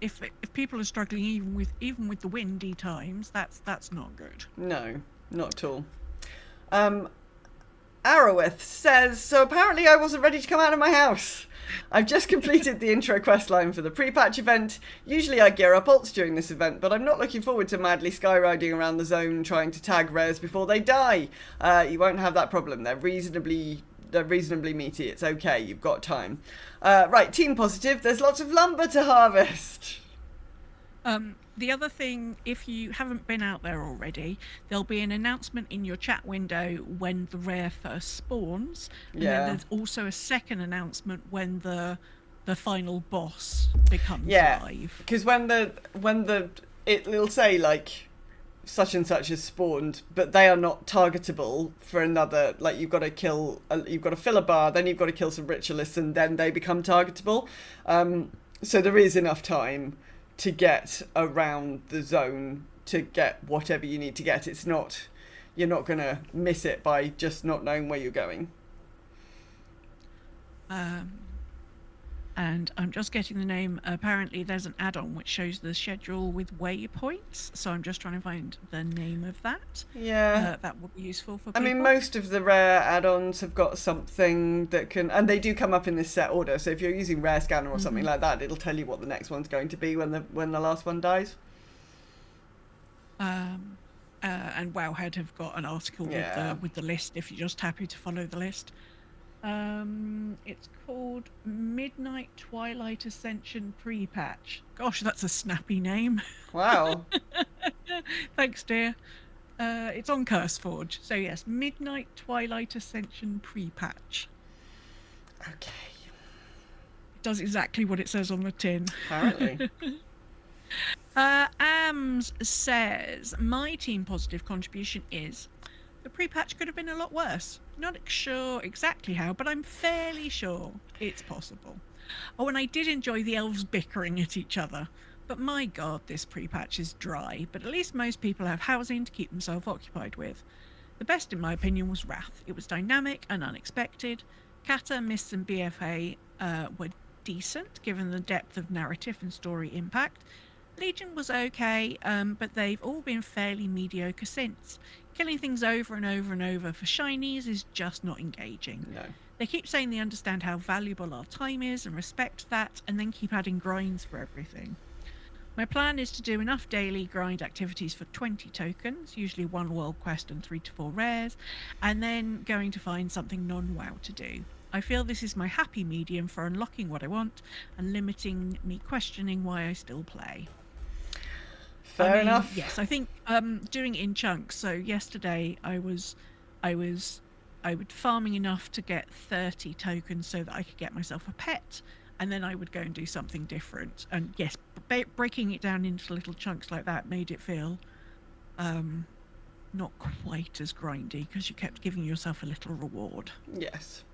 if people are struggling even with the windy times, that's not good. No, not at all. Arrowith says, so apparently I wasn't ready to come out of my house. I've just completed the intro questline for the pre-patch event. Usually I gear up ults during this event, but I'm not looking forward to madly skyriding around the zone trying to tag rares before they die. You won't have that problem. They're reasonably meaty. It's okay. You've got time. Right, Team Positive. There's lots of lumber to harvest. The other thing, if you haven't been out there already, there'll be an announcement in your chat window when the rare first spawns. And then there's also a second announcement when the final boss becomes live. Because it'll say like such and such has spawned, but they are not targetable for another, like you've got to fill a bar, then you've got to kill some ritualists, and then they become targetable. So there is enough time to get around the zone to get whatever you need to get. It's not, you're not going to miss it by just not knowing where you're going. And I'm just getting the name. Apparently there's an add-on which shows the schedule with waypoints, so I'm just trying to find the name of that. Yeah. That would be useful for people. I mean, most of the rare add-ons have got something that can, and they do come up in this set order, so if you're using Rare Scanner or something like that, it'll tell you what the next one's going to be when the last one dies. And Wowhead have got an article with the list if you're just happy to follow the list. It's called Midnight Twilight Ascension Pre-Patch. Gosh, that's a snappy name. Wow. Thanks, dear. It's on CurseForge. So yes, Midnight Twilight Ascension Pre-Patch. Okay. It does exactly what it says on the tin. Apparently. Ams says, my Team Positive contribution is, the pre-patch could have been a lot worse. Not sure exactly how, but I'm fairly sure it's possible. Oh, and I did enjoy the elves bickering at each other. But my god, this pre-patch is dry, but at least most people have housing to keep themselves occupied with. The best, in my opinion, was Wrath. It was dynamic and unexpected. Kata, Mists and BFA were decent, given the depth of narrative and story impact. Legion was okay, but they've all been fairly mediocre since. Killing things over and over and over for shinies is just not engaging. No. They keep saying they understand how valuable our time is and respect that, and then keep adding grinds for everything. My plan is to do enough daily grind activities for 20 tokens, usually 1 world quest and 3 to 4 rares, and then going to find something non-WoW to do. I feel this is my happy medium for unlocking what I want and limiting me questioning why I still play. Fair enough. Yes, I think doing it in chunks. So yesterday I was farming enough to get 30 tokens so that I could get myself a pet, and then I would go and do something different. And yes, breaking it down into little chunks like that made it feel not quite as grindy, because you kept giving yourself a little reward. Yes.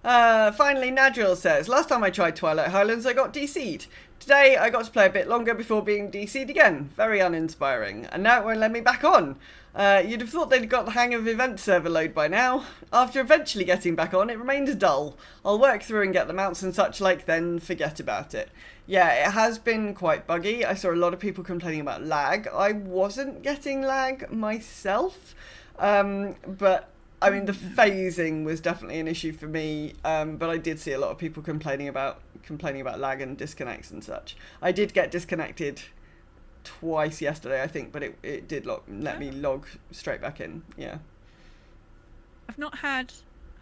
Finally, Nadriel says, last time I tried Twilight Highlands, I got DC'd. Today, I got to play a bit longer before being DC'd again. Very uninspiring. And now it won't let me back on. You'd have thought they'd got the hang of event server load by now. After eventually getting back on, it remains dull. I'll work through and get the mounts and such like, then forget about it. Yeah, it has been quite buggy. I saw a lot of people complaining about lag. I wasn't getting lag myself, but I mean, the phasing was definitely an issue for me, but I did see a lot of people complaining about lag and disconnects and such. I did get disconnected twice yesterday, I think, but it did let me log straight back in. Yeah. I've not had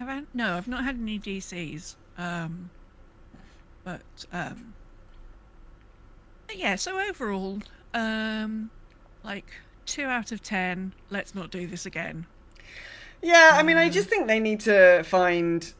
any DCs. But yeah, so overall, like 2 out of 10. Let's not do this again. Yeah, I mean, I just think they need to find.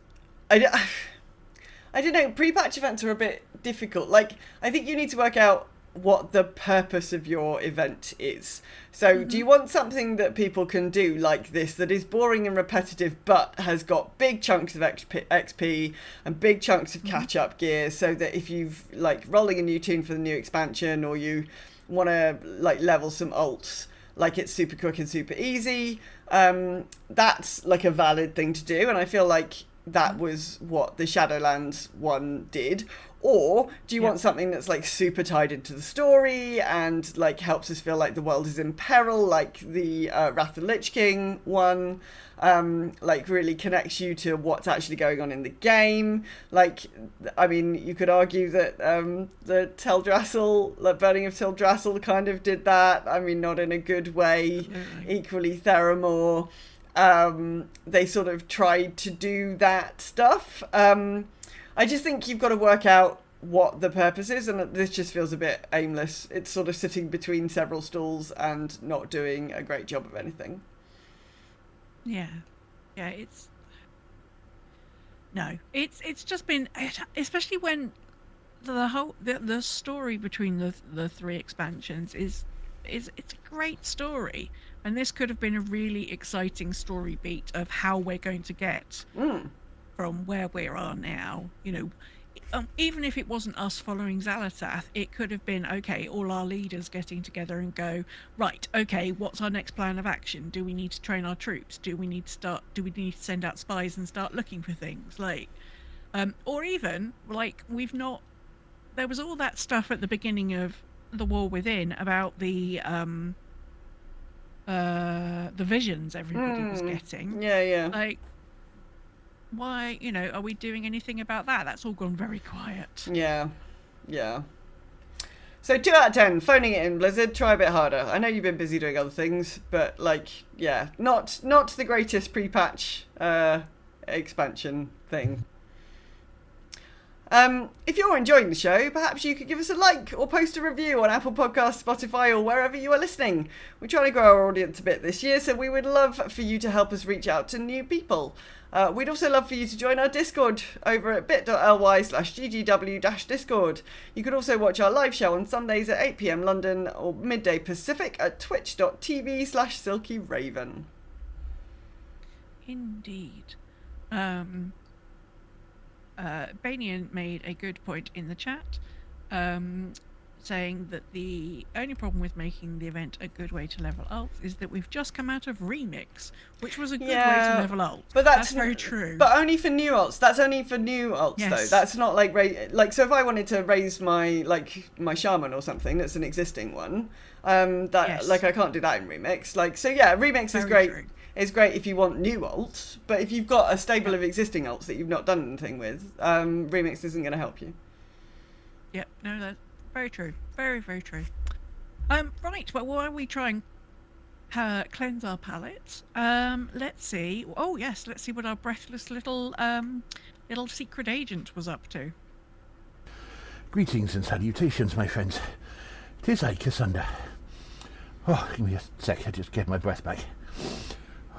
I don't know. Pre-patch events are a bit difficult. Like, I think you need to work out what the purpose of your event is. So do you want something that people can do like this, that is boring and repetitive but has got big chunks of XP and big chunks of catch-up gear, so that if you've like rolling a new tune for the new expansion, or you want to like level some alts, like it's super quick and super easy, that's like a valid thing to do, and I feel like that was what the Shadowlands one did. Or do you want something that's like super tied into the story and like helps us feel like the world is in peril, like the Wrath of the Lich King one, like really connects you to what's actually going on in the game? Like, I mean, you could argue that the Teldrassil, the Burning of Teldrassil kind of did that. I mean, not in a good way. Equally, Theramore, they sort of tried to do that stuff. I just think you've got to work out what the purpose is, and this just feels a bit aimless. It's sort of sitting between several stools and not doing a great job of anything. Yeah, it's just been, especially when the story between the 3 expansions is it's a great story, and this could have been a really exciting story beat of how we're going to get from where we are now, you know, even if it wasn't us following Xalatath, it could have been, okay, all our leaders getting together and go, right, okay, what's our next plan of action? Do we need to train our troops? Do we need to send out spies and start looking for things? Like, or even, like, there was all that stuff at the beginning of the War Within about the visions everybody was getting. Yeah. Like, why, you know, are we doing anything about that? That's all gone very quiet. Yeah. So 2 out of 10, phoning it in, Blizzard. Try a bit harder. I know you've been busy doing other things, but like, yeah, not the greatest pre-patch expansion thing. If you're enjoying the show, perhaps you could give us a like or post a review on Apple Podcasts, Spotify, or wherever you are listening. We're trying to grow our audience a bit this year, so we would love for you to help us reach out to new people. We'd also love for you to join our Discord over at bit.ly/ggw-discord. You could also watch our live show on Sundays at 8 PM London or midday Pacific at twitch.tv/silkyraven. Indeed. Banian made a good point in the chat, saying that the only problem with making the event a good way to level alts is that we've just come out of Remix, which was a good way to level alts. But that's very true. But only for new alts. That's only for new alts, Yes. though. That's not like so if I wanted to raise my shaman or something, that's an existing one. Like I can't do that in Remix. Like, so yeah, Remix is great. True. It's great if you want new alts, but if you've got a stable of existing alts that you've not done anything with, Remix isn't going to help you. Yep, no, that's very true. Very, very true. Right, well, while we try and cleanse our palates, let's see. Oh, yes, let's see what our breathless little secret agent was up to. Greetings and salutations, my friends. 'Tis I, Cassunda. Oh, give me a sec, I just get my breath back.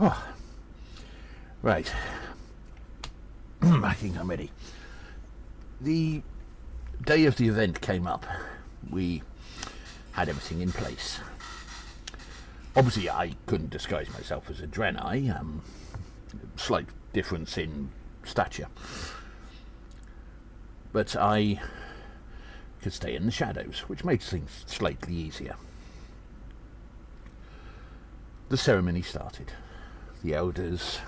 Oh, right. I think I'm ready. The day of the event came up. We had everything in place. Obviously, I couldn't disguise myself as a Draenei. Slight difference in stature. But I could stay in the shadows, which made things slightly easier. The ceremony started. The elders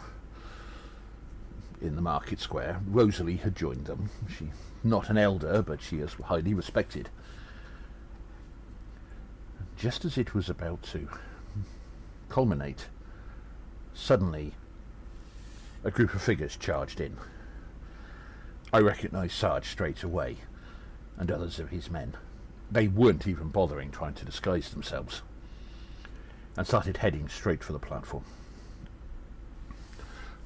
in the market square. Rosalie had joined them. She's not an elder, but she is highly respected. Just as it was about to culminate, suddenly a group of figures charged in. I recognised Sarge straight away, and others of his men. They weren't even bothering trying to disguise themselves, and started heading straight for the platform.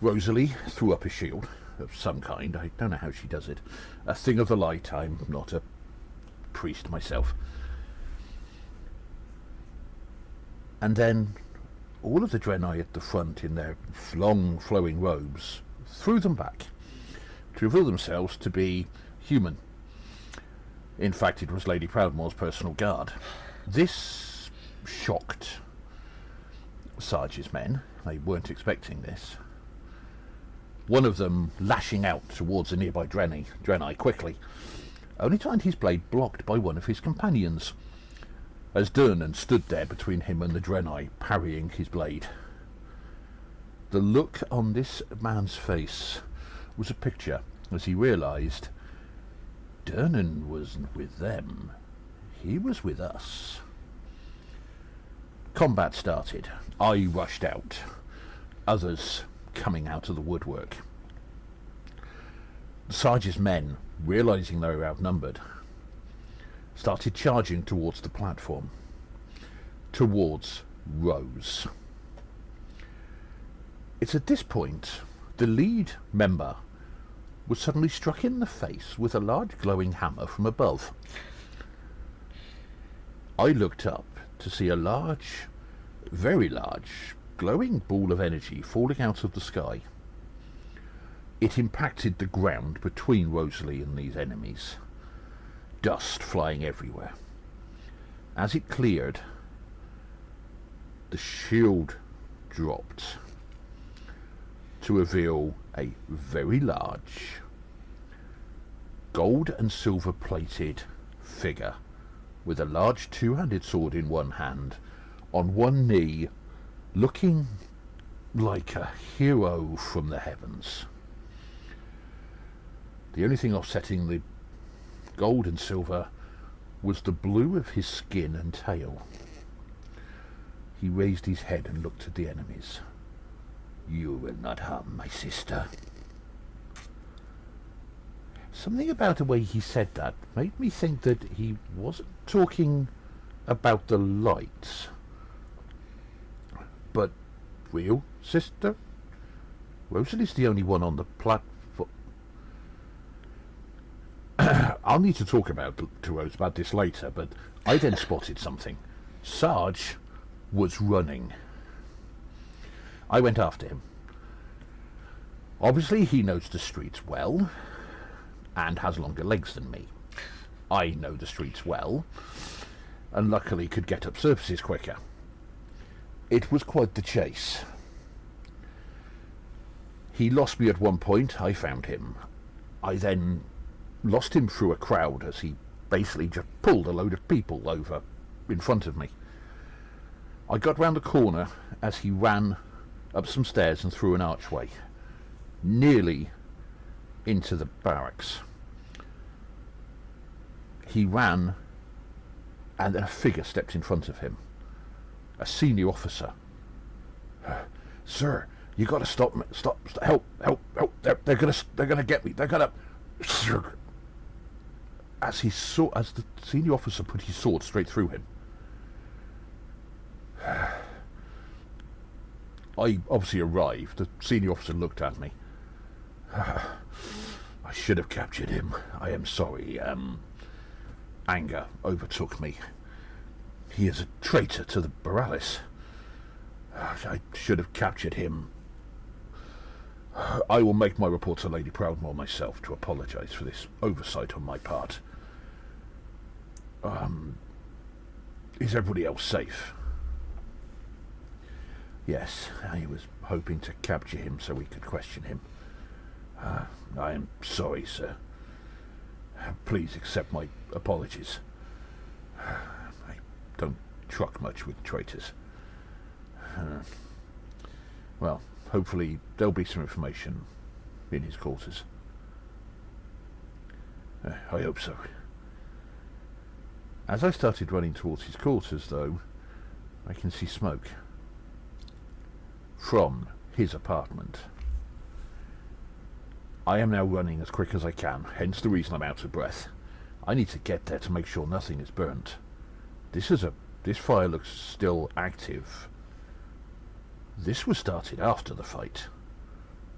Rosalie threw up a shield of some kind. I don't know how she does it. A thing of the light. I'm not a priest myself. And then all of the Draenei at the front, in their long flowing robes, threw them back to reveal themselves to be human. In fact, it was Lady Proudmoore's personal guard. This shocked Sarge's men. They weren't expecting this. One of them lashing out towards a nearby Draenei quickly, only to find his blade blocked by one of his companions, as Durnan stood there between him and the Draenei, parrying his blade. The look on this man's face was a picture as he realised Durnan wasn't with them, he was with us. Combat started. I rushed out, others coming out of the woodwork. Sarge's men, realising they were outnumbered, started charging towards the platform, towards Rose. It's at this point the lead member was suddenly struck in the face with a large glowing hammer from above. I looked up to see a large, very large, glowing ball of energy falling out of the sky. It impacted the ground between Rosalie and these enemies, dust flying everywhere. As it cleared, the shield dropped to reveal a very large, gold and silver plated figure with a large two-handed sword in one hand, on one knee, looking like a hero from the heavens. The only thing offsetting the gold and silver was the blue of his skin and tail. He raised his head and looked at the enemies. "You will not harm my sister." Something about the way he said that made me think that he wasn't talking about the lights, but real sister? Rosalie's the only one on the platform. I'll need to talk to Rose about this later, but I then spotted something. Sarge was running. I went after him. Obviously he knows the streets well, and has longer legs than me. I know the streets well, and luckily could get up surfaces quicker. It was quite the chase. He lost me at one point. I found him. I then lost him through a crowd as he basically just pulled a load of people over in front of me. I got round the corner as he ran up some stairs and through an archway, nearly into the barracks. He ran, and a figure stepped in front of him. A senior officer. "Sir, you got to stop! Help! They're gonna get me! They're gonna!" As the senior officer put his sword straight through him, I obviously arrived. The senior officer looked at me. "I should have captured him. I am sorry. Anger overtook me. He is a traitor to the Borealis. I should have captured him. I will make my report to Lady Proudmoore myself to apologise for this oversight on my part. Is everybody else safe?" "Yes, I was hoping to capture him so we could question him. I am sorry, sir. Please accept my apologies. I don't truck much with traitors. Well, hopefully there'll be some information in his quarters." "I hope so." As I started running towards his quarters, though, I can see smoke from his apartment. I am now running as quick as I can, hence the reason I'm out of breath. I need to get there to make sure nothing is burnt. This fire looks still active. This was started after the fight.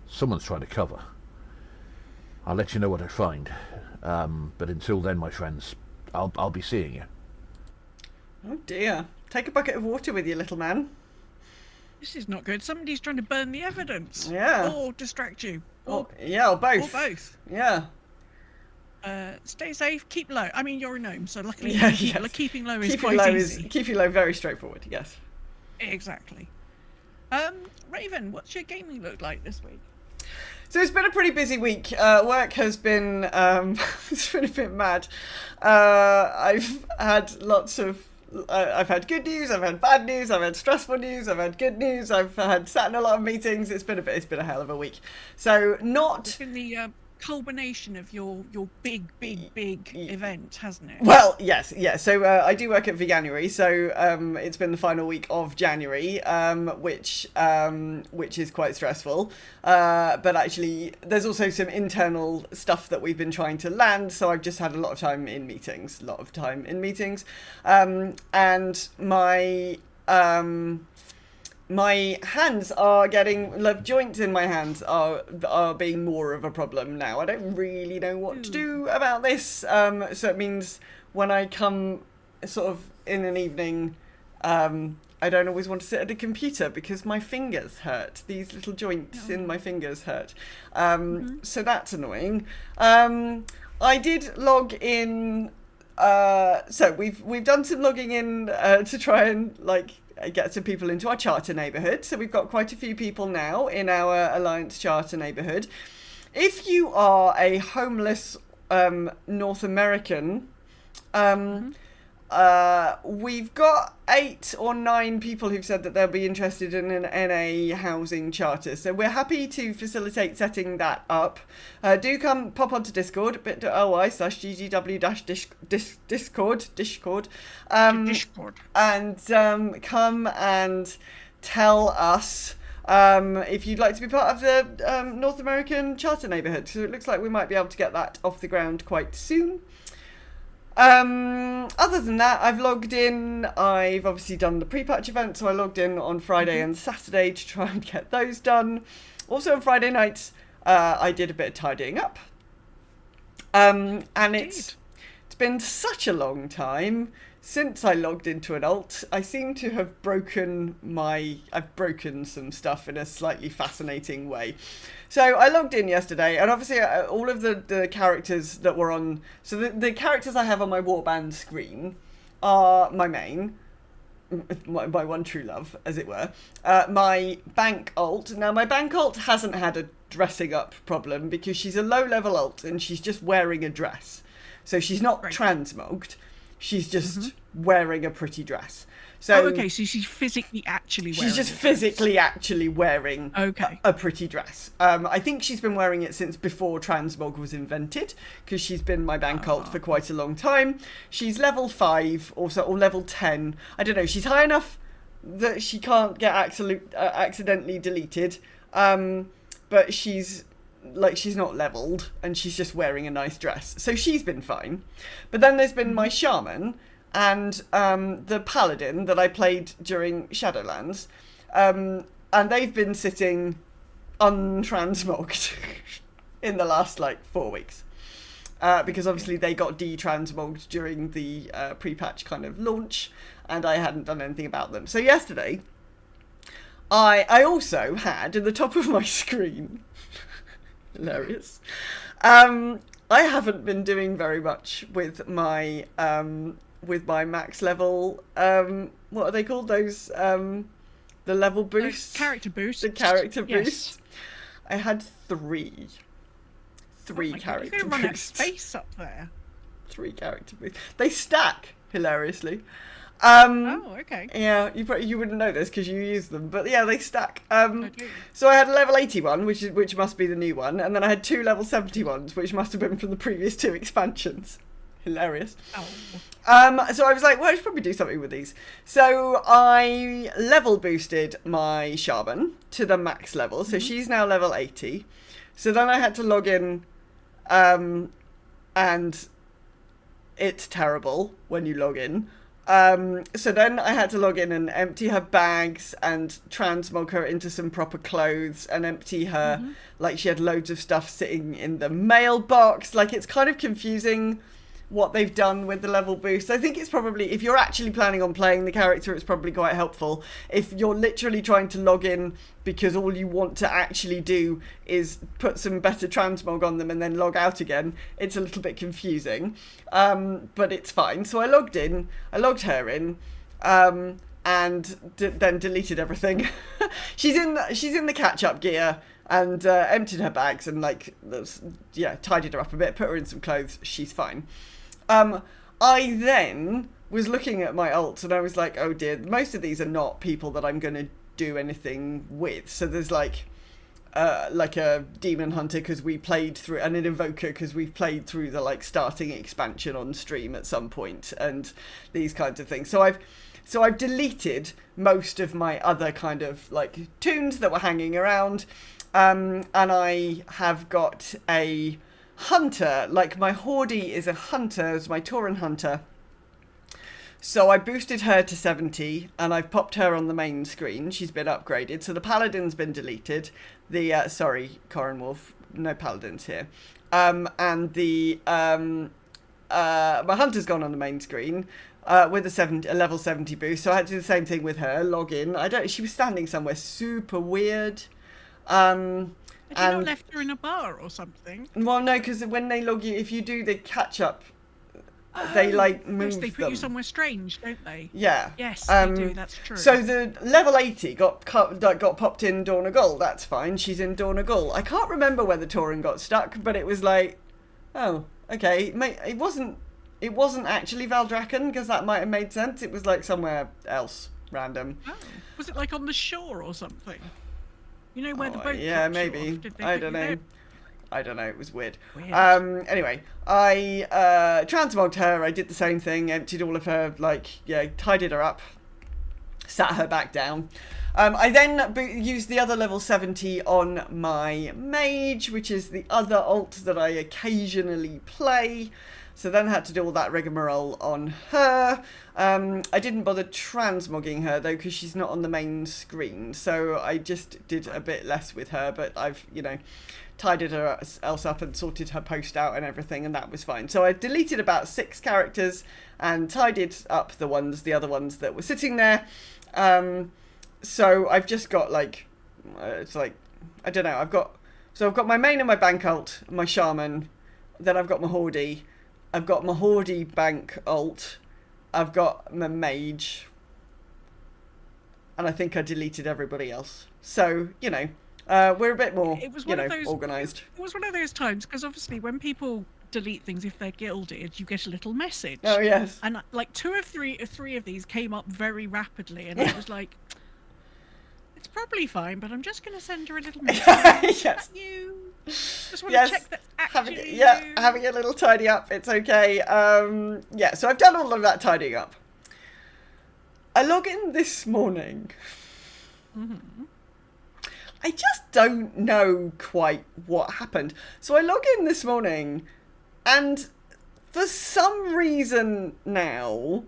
Someone's trying to cover. I'll let you know what I find. But until then, my friends, I'll be seeing you. Oh dear. Take a bucket of water with you, little man. This is not good. Somebody's trying to burn the evidence. Yeah. Or distract you. Or both. Or both. Yeah. Stay safe, keep low. I mean, you're a gnome, so luckily keeping low is keeping quite easy. Keeping low, very straightforward, yes. Exactly. Raven, what's your gaming look like this week? So it's been a pretty busy week. Work has been, it's been a bit mad. I've had lots of, I've had good news, I've had bad news, I've had stressful news, I've had good news, I've sat in a lot of meetings. It's been a hell of a week. So It's been the culmination of your big event, hasn't it? Well, yes. So I do work at Veganuary, so it's been the final week of January, which is quite stressful. But actually, there's also some internal stuff that we've been trying to land, so I've just had a lot of time in meetings, and my hands are getting, the joints in my hands are being more of a problem now. I don't really know what to do about this. So it means when I come sort of in an evening, I don't always want to sit at a computer because my fingers hurt. These little joints in my fingers hurt. So that's annoying. I did log in. So we've done some logging in to try and get some people into our charter neighbourhood. So we've got quite a few people now in our Alliance charter neighbourhood. If you are a homeless North American, we've got 8 or 9 people who've said that they'll be interested in an NA housing charter. So we're happy to facilitate setting that up. Do come pop onto Discord, bit.ly/ggw-discord, and come and tell us if you'd like to be part of the North American charter neighbourhood. So it looks like we might be able to get that off the ground quite soon. Other than that, I've logged in. I've obviously done the pre-patch event, so I logged in on Friday and Saturday to try and get those done. Also on Friday night, I did a bit of tidying up. And it's been such a long time since I logged into an alt. I seem to have broken some stuff in a slightly fascinating way. So I logged in yesterday, and obviously all of the characters that were on... So the characters I have on my warband screen are my main, my one true love, as it were. My bank alt. Now, my bank alt hasn't had a dressing up problem because she's a low-level alt, and she's just wearing a dress. So she's not transmogged. She's just wearing a pretty dress. So, so she's physically actually wearing a pretty dress. I think she's been wearing it since before transmog was invented, because she's been my bank alt for quite a long time. She's level 5 or level 10. I don't know. She's high enough that she can't get accidentally deleted. But she's not leveled, and she's just wearing a nice dress. So she's been fine. But then there's been my shaman and the paladin that I played during Shadowlands. And they've been sitting untransmogged in the last 4 weeks. Because obviously they got de-transmogged during the pre-patch kind of launch, and I hadn't done anything about them. So yesterday, I also had in the top of my screen, hilarious, I haven't been doing very much with my max level, what are they called, those the level boosts, character boosts, the character boosts. I had three character boosts. You're gonna run out of space up there. 3 character boosts. They stack hilariously. Okay. Yeah, you wouldn't know this because you use them, but yeah, they stack. So I had a level 81, which must be the new one, and then I had 2 level 71s, which must have been from the previous 2 expansions. Hilarious. So I was like, well, I should probably do something with these. So I level boosted my shaman to the max level, so she's now level 80. So then I had to log in, and it's terrible when you log in. So then I had to log in and empty her bags and transmog her into some proper clothes and empty her, like she had loads of stuff sitting in the mailbox. Like, it's kind of confusing what they've done with the level boost. I think it's probably, if you're actually planning on playing the character, it's probably quite helpful. If you're literally trying to log in because all you want to actually do is put some better transmog on them and then log out again, it's a little bit confusing. But it's fine. So I logged in, I logged her in, and then deleted everything. she's in the catch-up gear, and emptied her bags and tidied her up a bit, put her in some clothes. She's fine. I then was looking at my alts and I was like, oh dear, most of these are not people that I'm going to do anything with. So there's like a demon hunter because we played through, and an invoker because we've played through the starting expansion on stream at some point, and these kinds of things. So I've deleted most of my other kind of tunes that were hanging around. And I have got a hunter, my Hordey is a hunter, it's my Tauren hunter. So I boosted her to 70 and I've popped her on the main screen. She's been upgraded. So the paladin's been deleted. Sorry, Corin Wolf, no paladins here. And the my hunter's gone on the main screen. With a level 70 boost. So I had to do the same thing with her, log in. She was standing somewhere super weird. Had you not left her in a bar or something? Well, no, because when they log you, if you do the catch-up, they move yes, they put them. you somewhere strange, don't they? Yeah. Yes, they do, that's true. So the level 80 got popped in Dornagol, that's fine, she's in Dornagol. I can't remember where the Tauren got stuck, but it was oh, okay, it wasn't actually Valdrakken, because that might have made sense. It was somewhere else, random. Oh, was it on the shore or something? You know where the boat yeah, maybe. I don't know. It was weird. Anyway, I transmogged her. I did the same thing. Emptied all of her, tidied her up. Sat her back down. I then used the other level 70 on my mage, which is the other alt that I occasionally play. So then I had to do all that rigmarole on her. I didn't bother transmogging her though, because she's not on the main screen. So I just did a bit less with her, but I've, tidied her else up and sorted her post out and everything, and that was fine. So I deleted about 6 characters and tidied up the other ones that were sitting there. So I've just got I don't know, I've got my main and my bank alt, my shaman, then I've got my Hordey. I've got my Hordey bank alt, I've got my mage, and I think I deleted everybody else. So, we're a bit more, organised. It was one of those times, because obviously when people delete things, if they're gilded, you get a little message. Oh, yes. And three of these came up very rapidly, and it was it's probably fine, but I'm just going to send her a little message. Yes. You. Just want to check that actually having a little tidy up, it's okay. So I've done all of that tidying up. I log in this morning. Mm-hmm. I just don't know quite what happened. So I log in this morning, and for some reason now,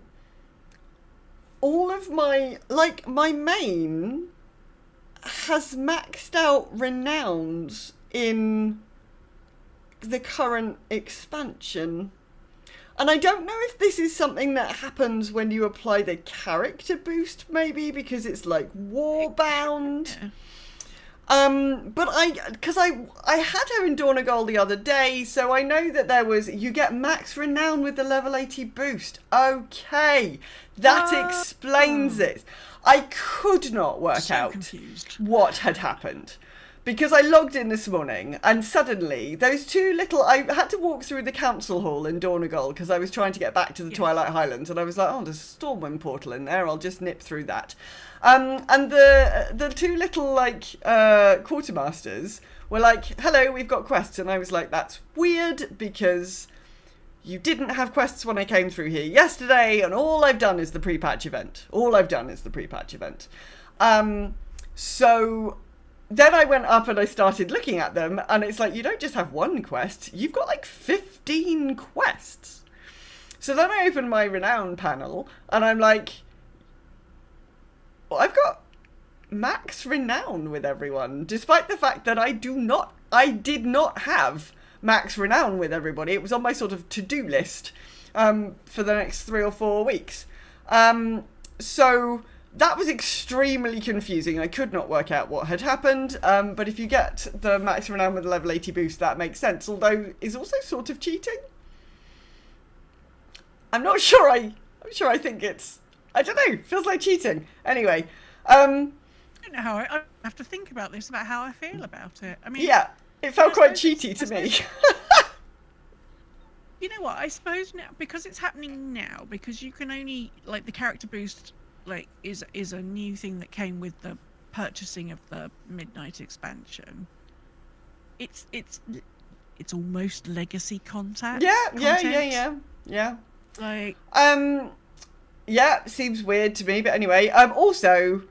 all of my main has maxed out renowns in the current expansion. And I don't know if this is something that happens when you apply the character boost, maybe, because it's warbound. Yeah. But I had her in Dornagol the other day, so I know that you get max renown with the level 80 boost. Okay, that explains it. I could not work out what had happened. Because I logged in this morning and suddenly those two little... I had to walk through the council hall in Dornagol because I was trying to get back to the Twilight Highlands, and I was like, oh, there's a Stormwind portal in there, I'll just nip through that. And the two little quartermasters were like, hello, we've got quests. And I was like, that's weird because you didn't have quests when I came through here yesterday, and all I've done is the pre-patch event. So... Then I went up and I started looking at them, and it's you don't just have one quest, you've got 15 quests. So then I open my renown panel, and I'm like, well, I've got max renown with everyone, despite the fact that I did not have max renown with everybody. It was on my sort of to-do list for the next 3 or 4 weeks. So that was extremely confusing. I could not work out what had happened, but if you get the max renown with a level 80 boost, that makes sense, although is also sort of cheating. I'm not sure I think it's, I don't know, feels like cheating. Anyway, I don't know how I have to think about this, about how I feel about it. I mean, yeah, it felt quite cheaty to me. You know what? I suppose now, because it's happening now, because you can only, like, the character boost, like, is a new thing that came with the purchasing of the Midnight expansion. It's almost legacy content. Yeah. Like, yeah, seems weird to me, but anyway. Also,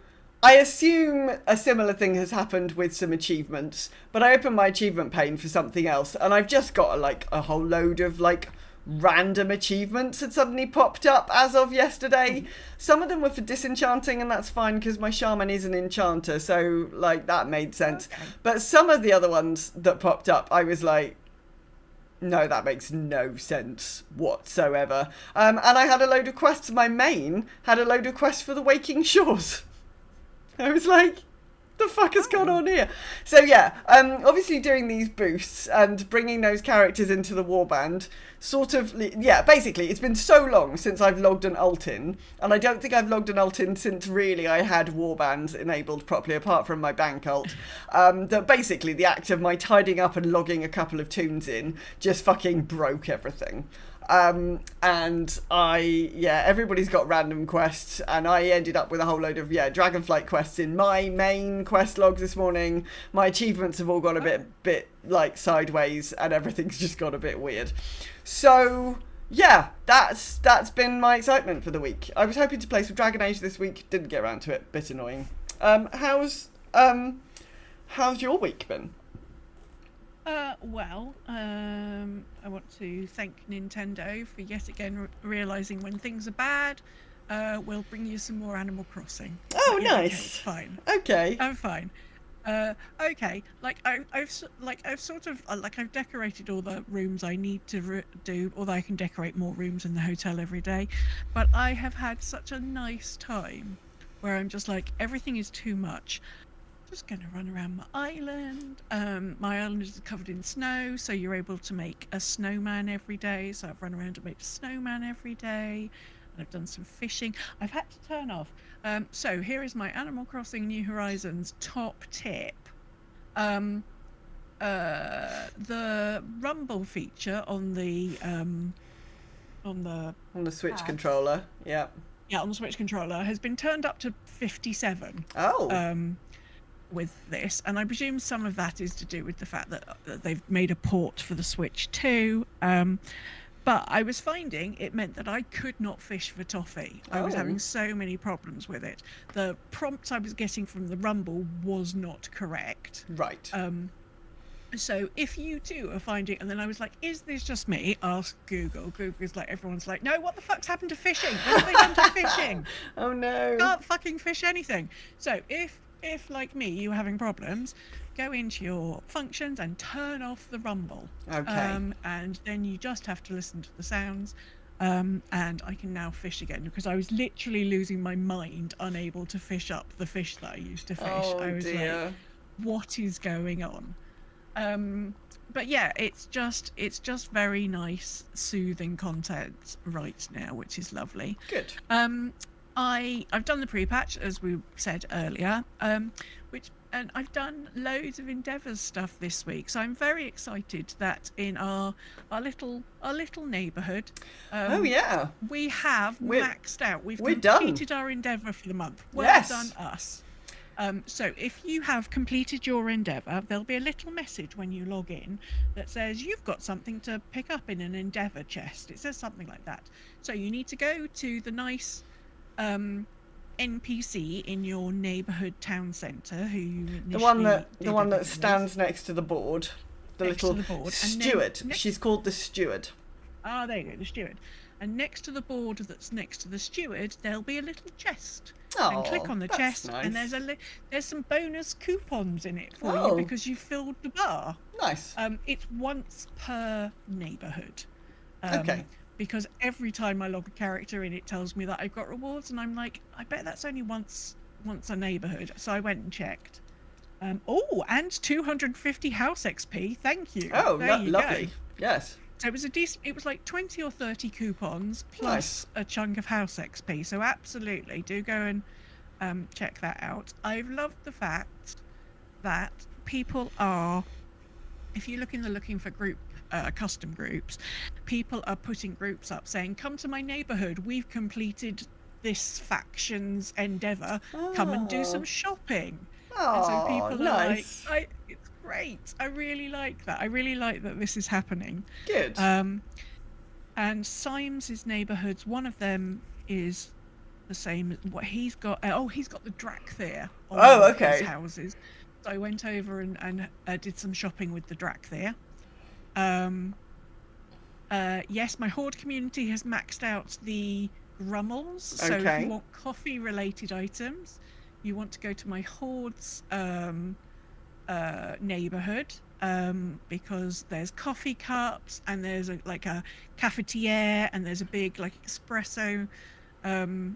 I assume a similar thing has happened with some achievements, but I opened my achievement pane for something else, and I've just got a whole load of like random achievements had suddenly popped up as of yesterday. Some of them were for disenchanting, and that's fine because my shaman is an enchanter, so like that made sense. Okay. But some of the other ones that popped up, I was like, no, that makes no sense whatsoever. And I had a load of quests. My main had a load of quests for the Waking Shores. I was like, the fuck has gone on here? So yeah, obviously doing these boosts and bringing those characters into the warband, sort of, yeah, basically it's been so long since I've logged an ult in, and I don't think I've logged an ult in since really I had warbands enabled properly, apart from my bank ult, that basically the act of my tidying up and logging a couple of tunes in just fucking broke everything. And everybody's got random quests, and I ended up with a whole load of, Dragonflight quests in my main quest logs this morning. My achievements have all gone a bit like sideways, and everything's just got a bit weird. So, yeah, that's been my excitement for the week. I was hoping to play some Dragon Age this week, didn't get around to it, bit annoying. How's your week been? I want to thank Nintendo for yet again realising when things are bad, we'll bring you some more Animal Crossing. Oh, yeah, nice. Okay, it's fine. Okay. I'm fine. Okay. I've decorated all the rooms I need to do, although I can decorate more rooms in the hotel every day. But I have had such a nice time where I'm just like, everything is too much. Just going to run around my island. My island is covered in snow, so you're able to make a snowman every day. So I've run around and made a snowman every day. And I've done some fishing. I've had to turn off. So here is my Animal Crossing New Horizons top tip. The rumble feature on the Switch pad. Controller, yeah, on the Switch controller has been turned up to 57. With this, and I presume some of that is to do with the fact that they've made a port for the Switch too. But I was finding it meant that I could not fish for toffee. I was having so many problems with it. The prompt I was getting from the Rumble was not correct. Right. So if you too are finding, and then I was like, is this just me? Ask Google. Google's like, everyone's like, no, what the fuck's happened to fishing? What have they done to fishing? Oh no. Can't fucking fish anything. So if like me, you're having problems, go into your functions and turn off the rumble. Okay. And then you just have to listen to the sounds. And I can now fish again, because I was literally losing my mind, unable to fish up the fish that I used to fish. I was like, what is going on? But yeah, it's just very nice, soothing content right now, which is lovely. Good. I've done the pre-patch, as we said earlier, and I've done loads of Endeavours stuff this week, so I'm very excited that in our little neighbourhood, we have maxed out. We've completed our Endeavour for the month. Well done us. So if you have completed your Endeavour, there'll be a little message when you log in that says you've got something to pick up in an Endeavour chest. It says something like that. So you need to go to the nice NPC in your neighbourhood town centre, who you initially the one that stands next to the board, the little board. steward. She's called the steward. Ah, there you go, the steward. and next to the board that's next to the steward, there'll be a little chest. Oh, and click on the that's chest, nice. and there's some bonus coupons in it for Oh. you because you filled the bar. Nice. It's once per neighbourhood. Okay. Because every time I log a character in, it tells me that I've got rewards, and I'm like, I bet that's only once a neighbourhood. So I went and checked. And 250 house XP. Thank you. Oh, there you lovely. go. Yes. So it was it was like 20 or 30 coupons plus a chunk of house XP. So absolutely, do go and check that out. I've loved the fact that people are, if you're looking for custom groups, people are putting groups up saying, come to my neighborhood, we've completed this faction's endeavor, come and do some shopping. And so people are like, it's great. I really like that. I really like that this is happening. Good. And Symes' neighborhoods, one of them is the same as what he's got. He's got the Drakthir on one of his houses. So I went over and did some shopping with the Drakthir. Yes, my Horde community has maxed out the Grummels. So if you want coffee-related items, you want to go to my Horde's neighborhood, because there's coffee cups, and there's a cafetiere, and there's a big espresso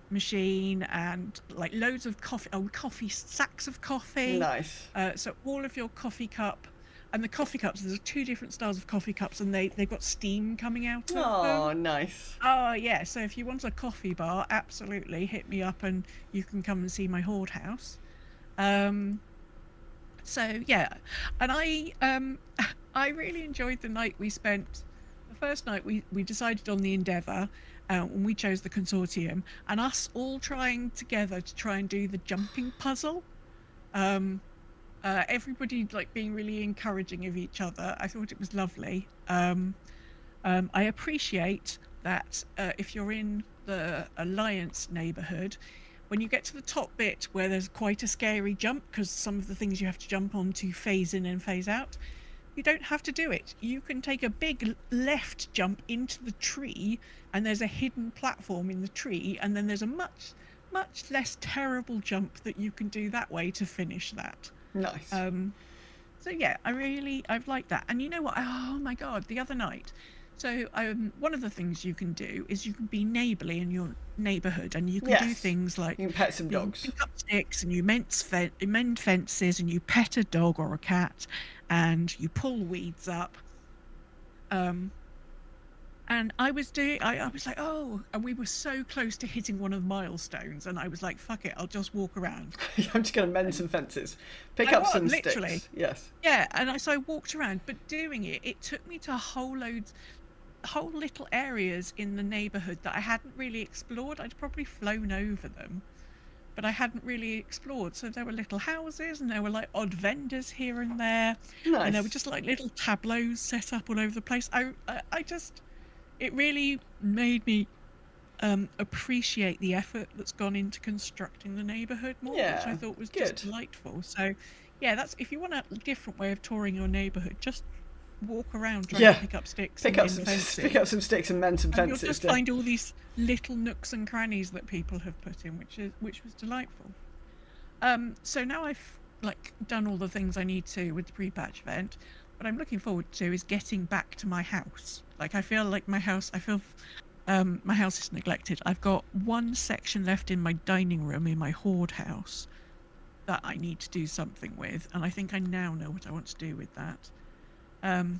machine, and loads of coffee sacks of coffee. Nice. So all of your coffee cup, and the coffee cups, there's 2 different styles of coffee cups, and they've got steam coming out of them. Oh, nice. Oh yeah, so if you want a coffee bar, absolutely hit me up and you can come and see my Horde house. So yeah, and I really enjoyed the night we spent. The first night we decided on the Endeavour, and we chose the Consortium, and us all trying together to try and do the jumping puzzle. Everybody being really encouraging of each other. I thought it was lovely. I appreciate that if you're in the Alliance neighbourhood, when you get to the top bit where there's quite a scary jump, because some of the things you have to jump on to phase in and phase out, you don't have to do it. You can take a big left jump into the tree, and there's a hidden platform in the tree, and then there's a much less terrible jump that you can do that way to finish that. Nice. So yeah, I've liked that. And you know what? Oh my god, the other night. So one of the things you can do is you can be neighbourly in your neighbourhood, and you can do things like you can pet some dogs, pick up sticks, and you mend fences, and you pet a dog or a cat, and you pull weeds up. And I was like, and we were so close to hitting one of the milestones, and I was like, fuck it, I'll just walk around. I'm just going to mend some fences. Pick up some literally. sticks. Yes. Yeah, and so I walked around, but doing it took me to whole little areas in the neighbourhood that I hadn't really explored. I'd probably flown over them, but I hadn't really explored. So there were little houses, and there were odd vendors here and there. Nice. And there were just little tableaus set up all over the place. It really made me appreciate the effort that's gone into constructing the neighbourhood more, which I thought was just delightful. So yeah, that's, if you want a different way of touring your neighbourhood, just walk around trying to pick up sticks, pick up some sticks and mend some fences. You'll just find all these little nooks and crannies that people have put in, which was delightful. So now I've done all the things I need to with the pre-patch event. What I'm looking forward to is getting back to my house. I feel like my house is neglected. I've got one section left in my dining room in my Horde house that I need to do something with, and I think I now know what I want to do with that. And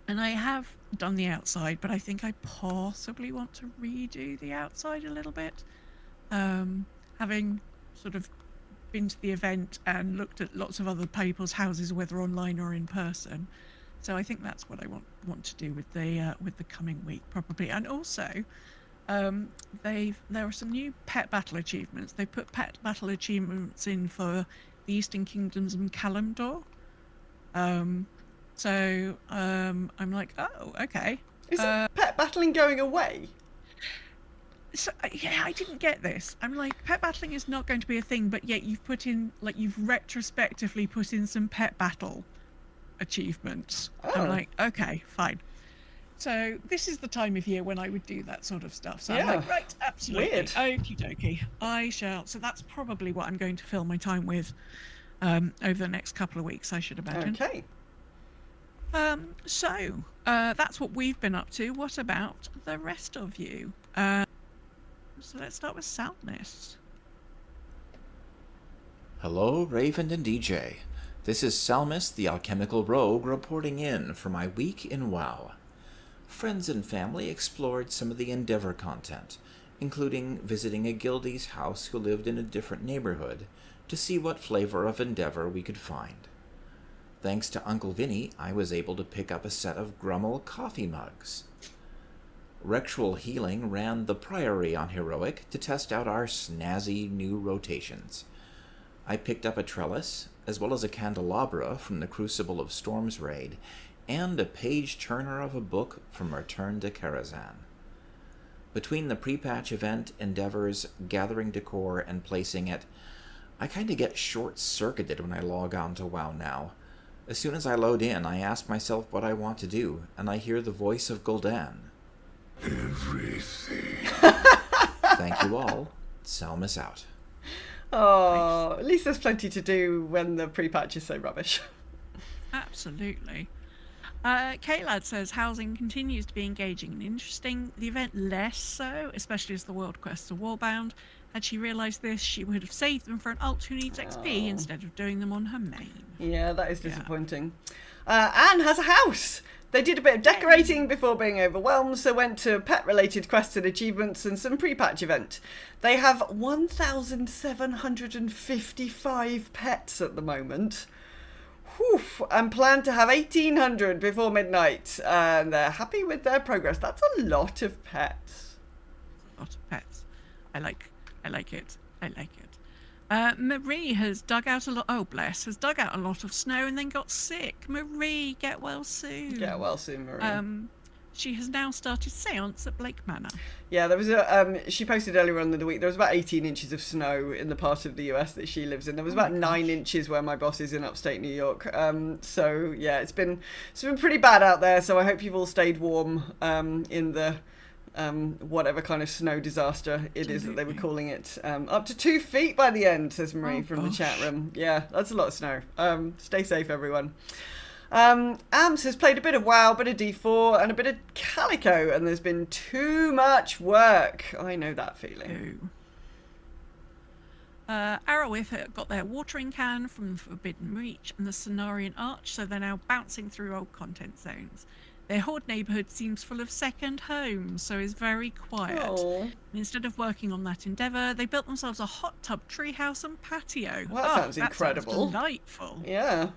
I have done the outside, but I think I possibly want to redo the outside a little bit. Having sort of been to the event and looked at lots of other people's houses, whether online or in person. So I think that's what I want to do with the coming week, probably. And also, there are some new pet battle achievements. They put pet battle achievements in for the Eastern Kingdoms and Kalimdor. So I'm like, oh, okay. Is pet battling going away? So yeah, I didn't get this. I'm like, pet battling is not going to be a thing, but yet you've put in, you've retrospectively put in some pet battle achievements. I'm like, okay, fine. So this is the time of year when I would do that sort of stuff. So I'm Yeah. like, right, absolutely. Weird. Okie dokie. I shall. So that's probably what I'm going to fill my time with over the next couple of weeks, I should imagine. Okay. So that's what we've been up to. What about the rest of you? So let's start with Saltness. Hello, Raven and DJ. This is Salmis, the alchemical rogue, reporting in for my week in WoW. Friends and family explored some of the Endeavor content, including visiting a guildie's house who lived in a different neighborhood, to see what flavor of Endeavor we could find. Thanks to Uncle Vinny, I was able to pick up a set of Grummel coffee mugs. Rexual Healing ran the Priory on Heroic to test out our snazzy new rotations. I picked up a trellis, as well as a candelabra from the Crucible of Storms raid, and a page-turner of a book from Return to Karazhan. Between the pre-patch event, Endeavor's gathering decor, and placing it, I kinda get short-circuited when I log on to WoW now. As soon as I load in, I ask myself what I want to do, and I hear the voice of Gul'dan. Everything. Thank you all. Salmus out. Oh, at least there's plenty to do when the pre-patch is so rubbish. Absolutely. K-Lad says housing continues to be engaging and interesting. The event less so, especially as the world quests are warbound. Had she realised this, she would have saved them for an alt who needs XP instead of doing them on her main. Yeah, that is disappointing. Anne has a house. They did a bit of decorating before being overwhelmed, so went to pet-related quests and achievements and some pre-patch event. They have 1,755 pets at the moment. Whew, and plan to have 1,800 before midnight. And they're happy with their progress. That's a lot of pets. A lot of pets. I like it. I like it. Marie has dug out a lot. Oh, bless! Has dug out a lot of snow and then got sick. Marie, get well soon. Get well soon, Marie. She has now started séance at Blake Manor. Yeah, there was a. She posted earlier on in the week. There was about 18 inches of snow in the part of the US that she lives in. There was about 9 inches where my boss is in upstate New York. So yeah, it's been pretty bad out there. So I hope you've all stayed warm in the. Whatever kind of snow disaster it is that they were calling it. Up to 2 feet by the end, says Marie from the chat room. Yeah, that's a lot of snow. Stay safe, everyone. Ams has played a bit of WoW, a bit of D4, and a bit of Calico, and there's been too much work. I know that feeling. Arrowith got their watering can from the Forbidden Reach and the Cenarian Arch, so they're now bouncing through old content zones. Their Horde neighbourhood seems full of second homes, so is very quiet. And instead of working on that endeavour, they built themselves a hot tub, treehouse and patio. Well, that sounds incredible. Sounds delightful. Yeah.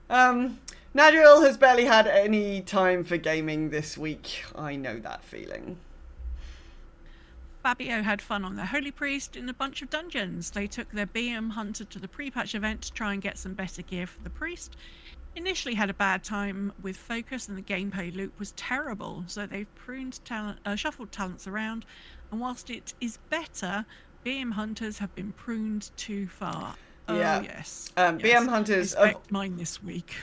Nadriel has barely had any time for gaming this week. I know that feeling. Fabio had fun on their Holy Priest in a bunch of dungeons. They took their BM Hunter to the pre-patch event to try and get some better gear for the priest. Initially had a bad time with focus and the gameplay loop was terrible, so they've shuffled talents around, and whilst it is better, BM Hunters have been pruned too far. Yeah. Oh, yes. BM Hunters expect mine this week.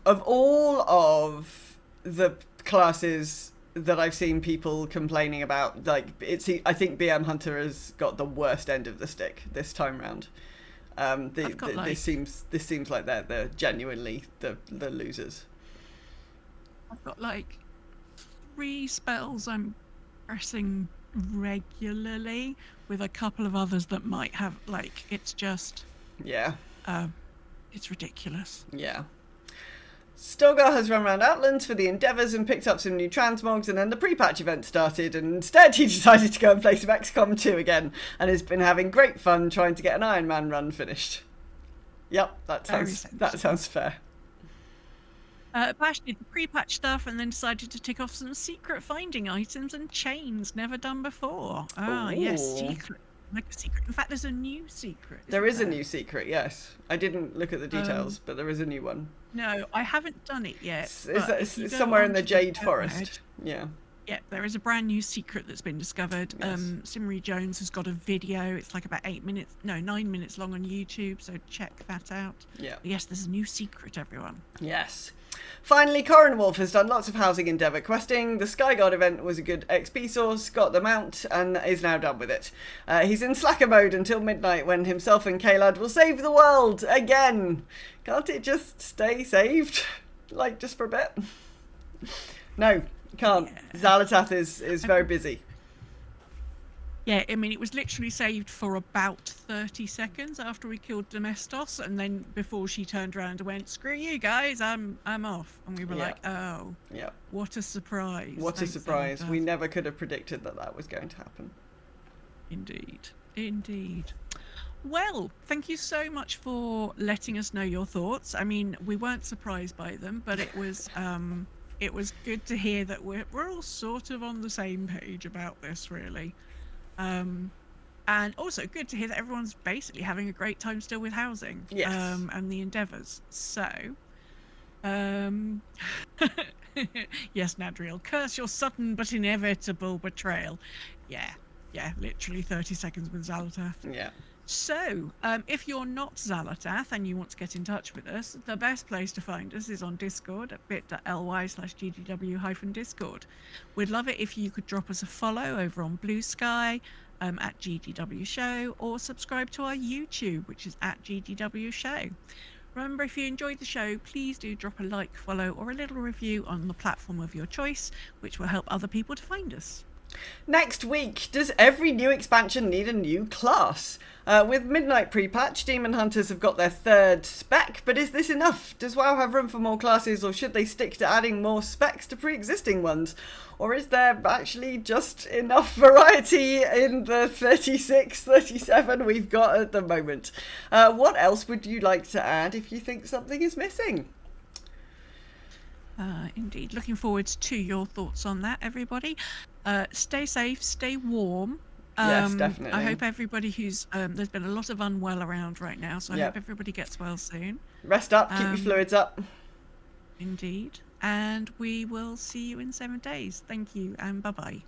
Of all of the classes that I've seen people complaining about, like I think BM Hunter has got the worst end of the stick this time round. This seems like they're genuinely the losers. I've got like 3 spells I'm pressing regularly, with a couple of others that might have it's just it's ridiculous. Yeah. Stilgar has run around Outlands for the Endeavours and picked up some new transmogs, and then the pre-patch event started, and instead he decided to go and play some XCOM 2 again, and has been having great fun trying to get an Iron Man run finished. Yep, that sounds fair. Bash did the pre-patch stuff and then decided to tick off some secret finding items and chains never done before. Yes, secret. Like a secret. In fact, there's a new secret. There is a new secret, yes. I didn't look at the details, but there is a new one. No, I haven't done it yet. It's somewhere in the Jade Forest. Yeah. Yeah, there is a brand new secret that's been discovered. Yes. Simri Jones has got a video. It's like about 9 minutes long on YouTube, so check that out. Yeah. But yes, there's a new secret, everyone. Yes. Finally, Corin Wolf has done lots of housing endeavour questing. The Skyguard event was a good XP source, got the mount, and is now done with it. He's in slacker mode until midnight when himself and Kalad will save the world again. Can't it just stay saved? Like, just for a bit? No, can't. Yeah. Xalatath is very busy. Yeah, I mean, it was literally saved for about 30 seconds after we killed Domestos, and then before she turned around and went, "Screw you guys, I'm off," and we were like, "Oh, yeah, what a surprise!" What a surprise! We never could have predicted that was going to happen. Indeed, indeed. Well, thank you so much for letting us know your thoughts. I mean, we weren't surprised by them, but it was good to hear that we're all sort of on the same page about this, really. And also good to hear that everyone's basically having a great time still with housing. Yes. And the endeavours. So, yes, Nadriel, curse your sudden but inevitable betrayal. Yeah, literally 30 seconds with Xalatath. Yeah. So, if you're not Xalatath and you want to get in touch with us, the best place to find us is on Discord at bit.ly/ggw-discord. We'd love it if you could drop us a follow over on Blue Sky at GGW Show, or subscribe to our YouTube, which is at GGW Show. Remember, if you enjoyed the show, please do drop a like, follow, or a little review on the platform of your choice, which will help other people to find us. Next week, does every new expansion need a new class? With Midnight pre-patch, Demon Hunters have got their third spec, but is this enough? Does WoW have room for more classes, or should they stick to adding more specs to pre-existing ones? Or is there actually just enough variety in the 36, 37 we've got at the moment? What else would you like to add if you think something is missing? Indeed. Looking forward to your thoughts on that, everybody. Stay safe, stay warm. Yes, definitely. I hope everybody who's... there's been a lot of unwell around right now, so I hope everybody gets well soon. Rest up, keep your fluids up. Indeed. And we will see you in 7 days. Thank you, and bye-bye.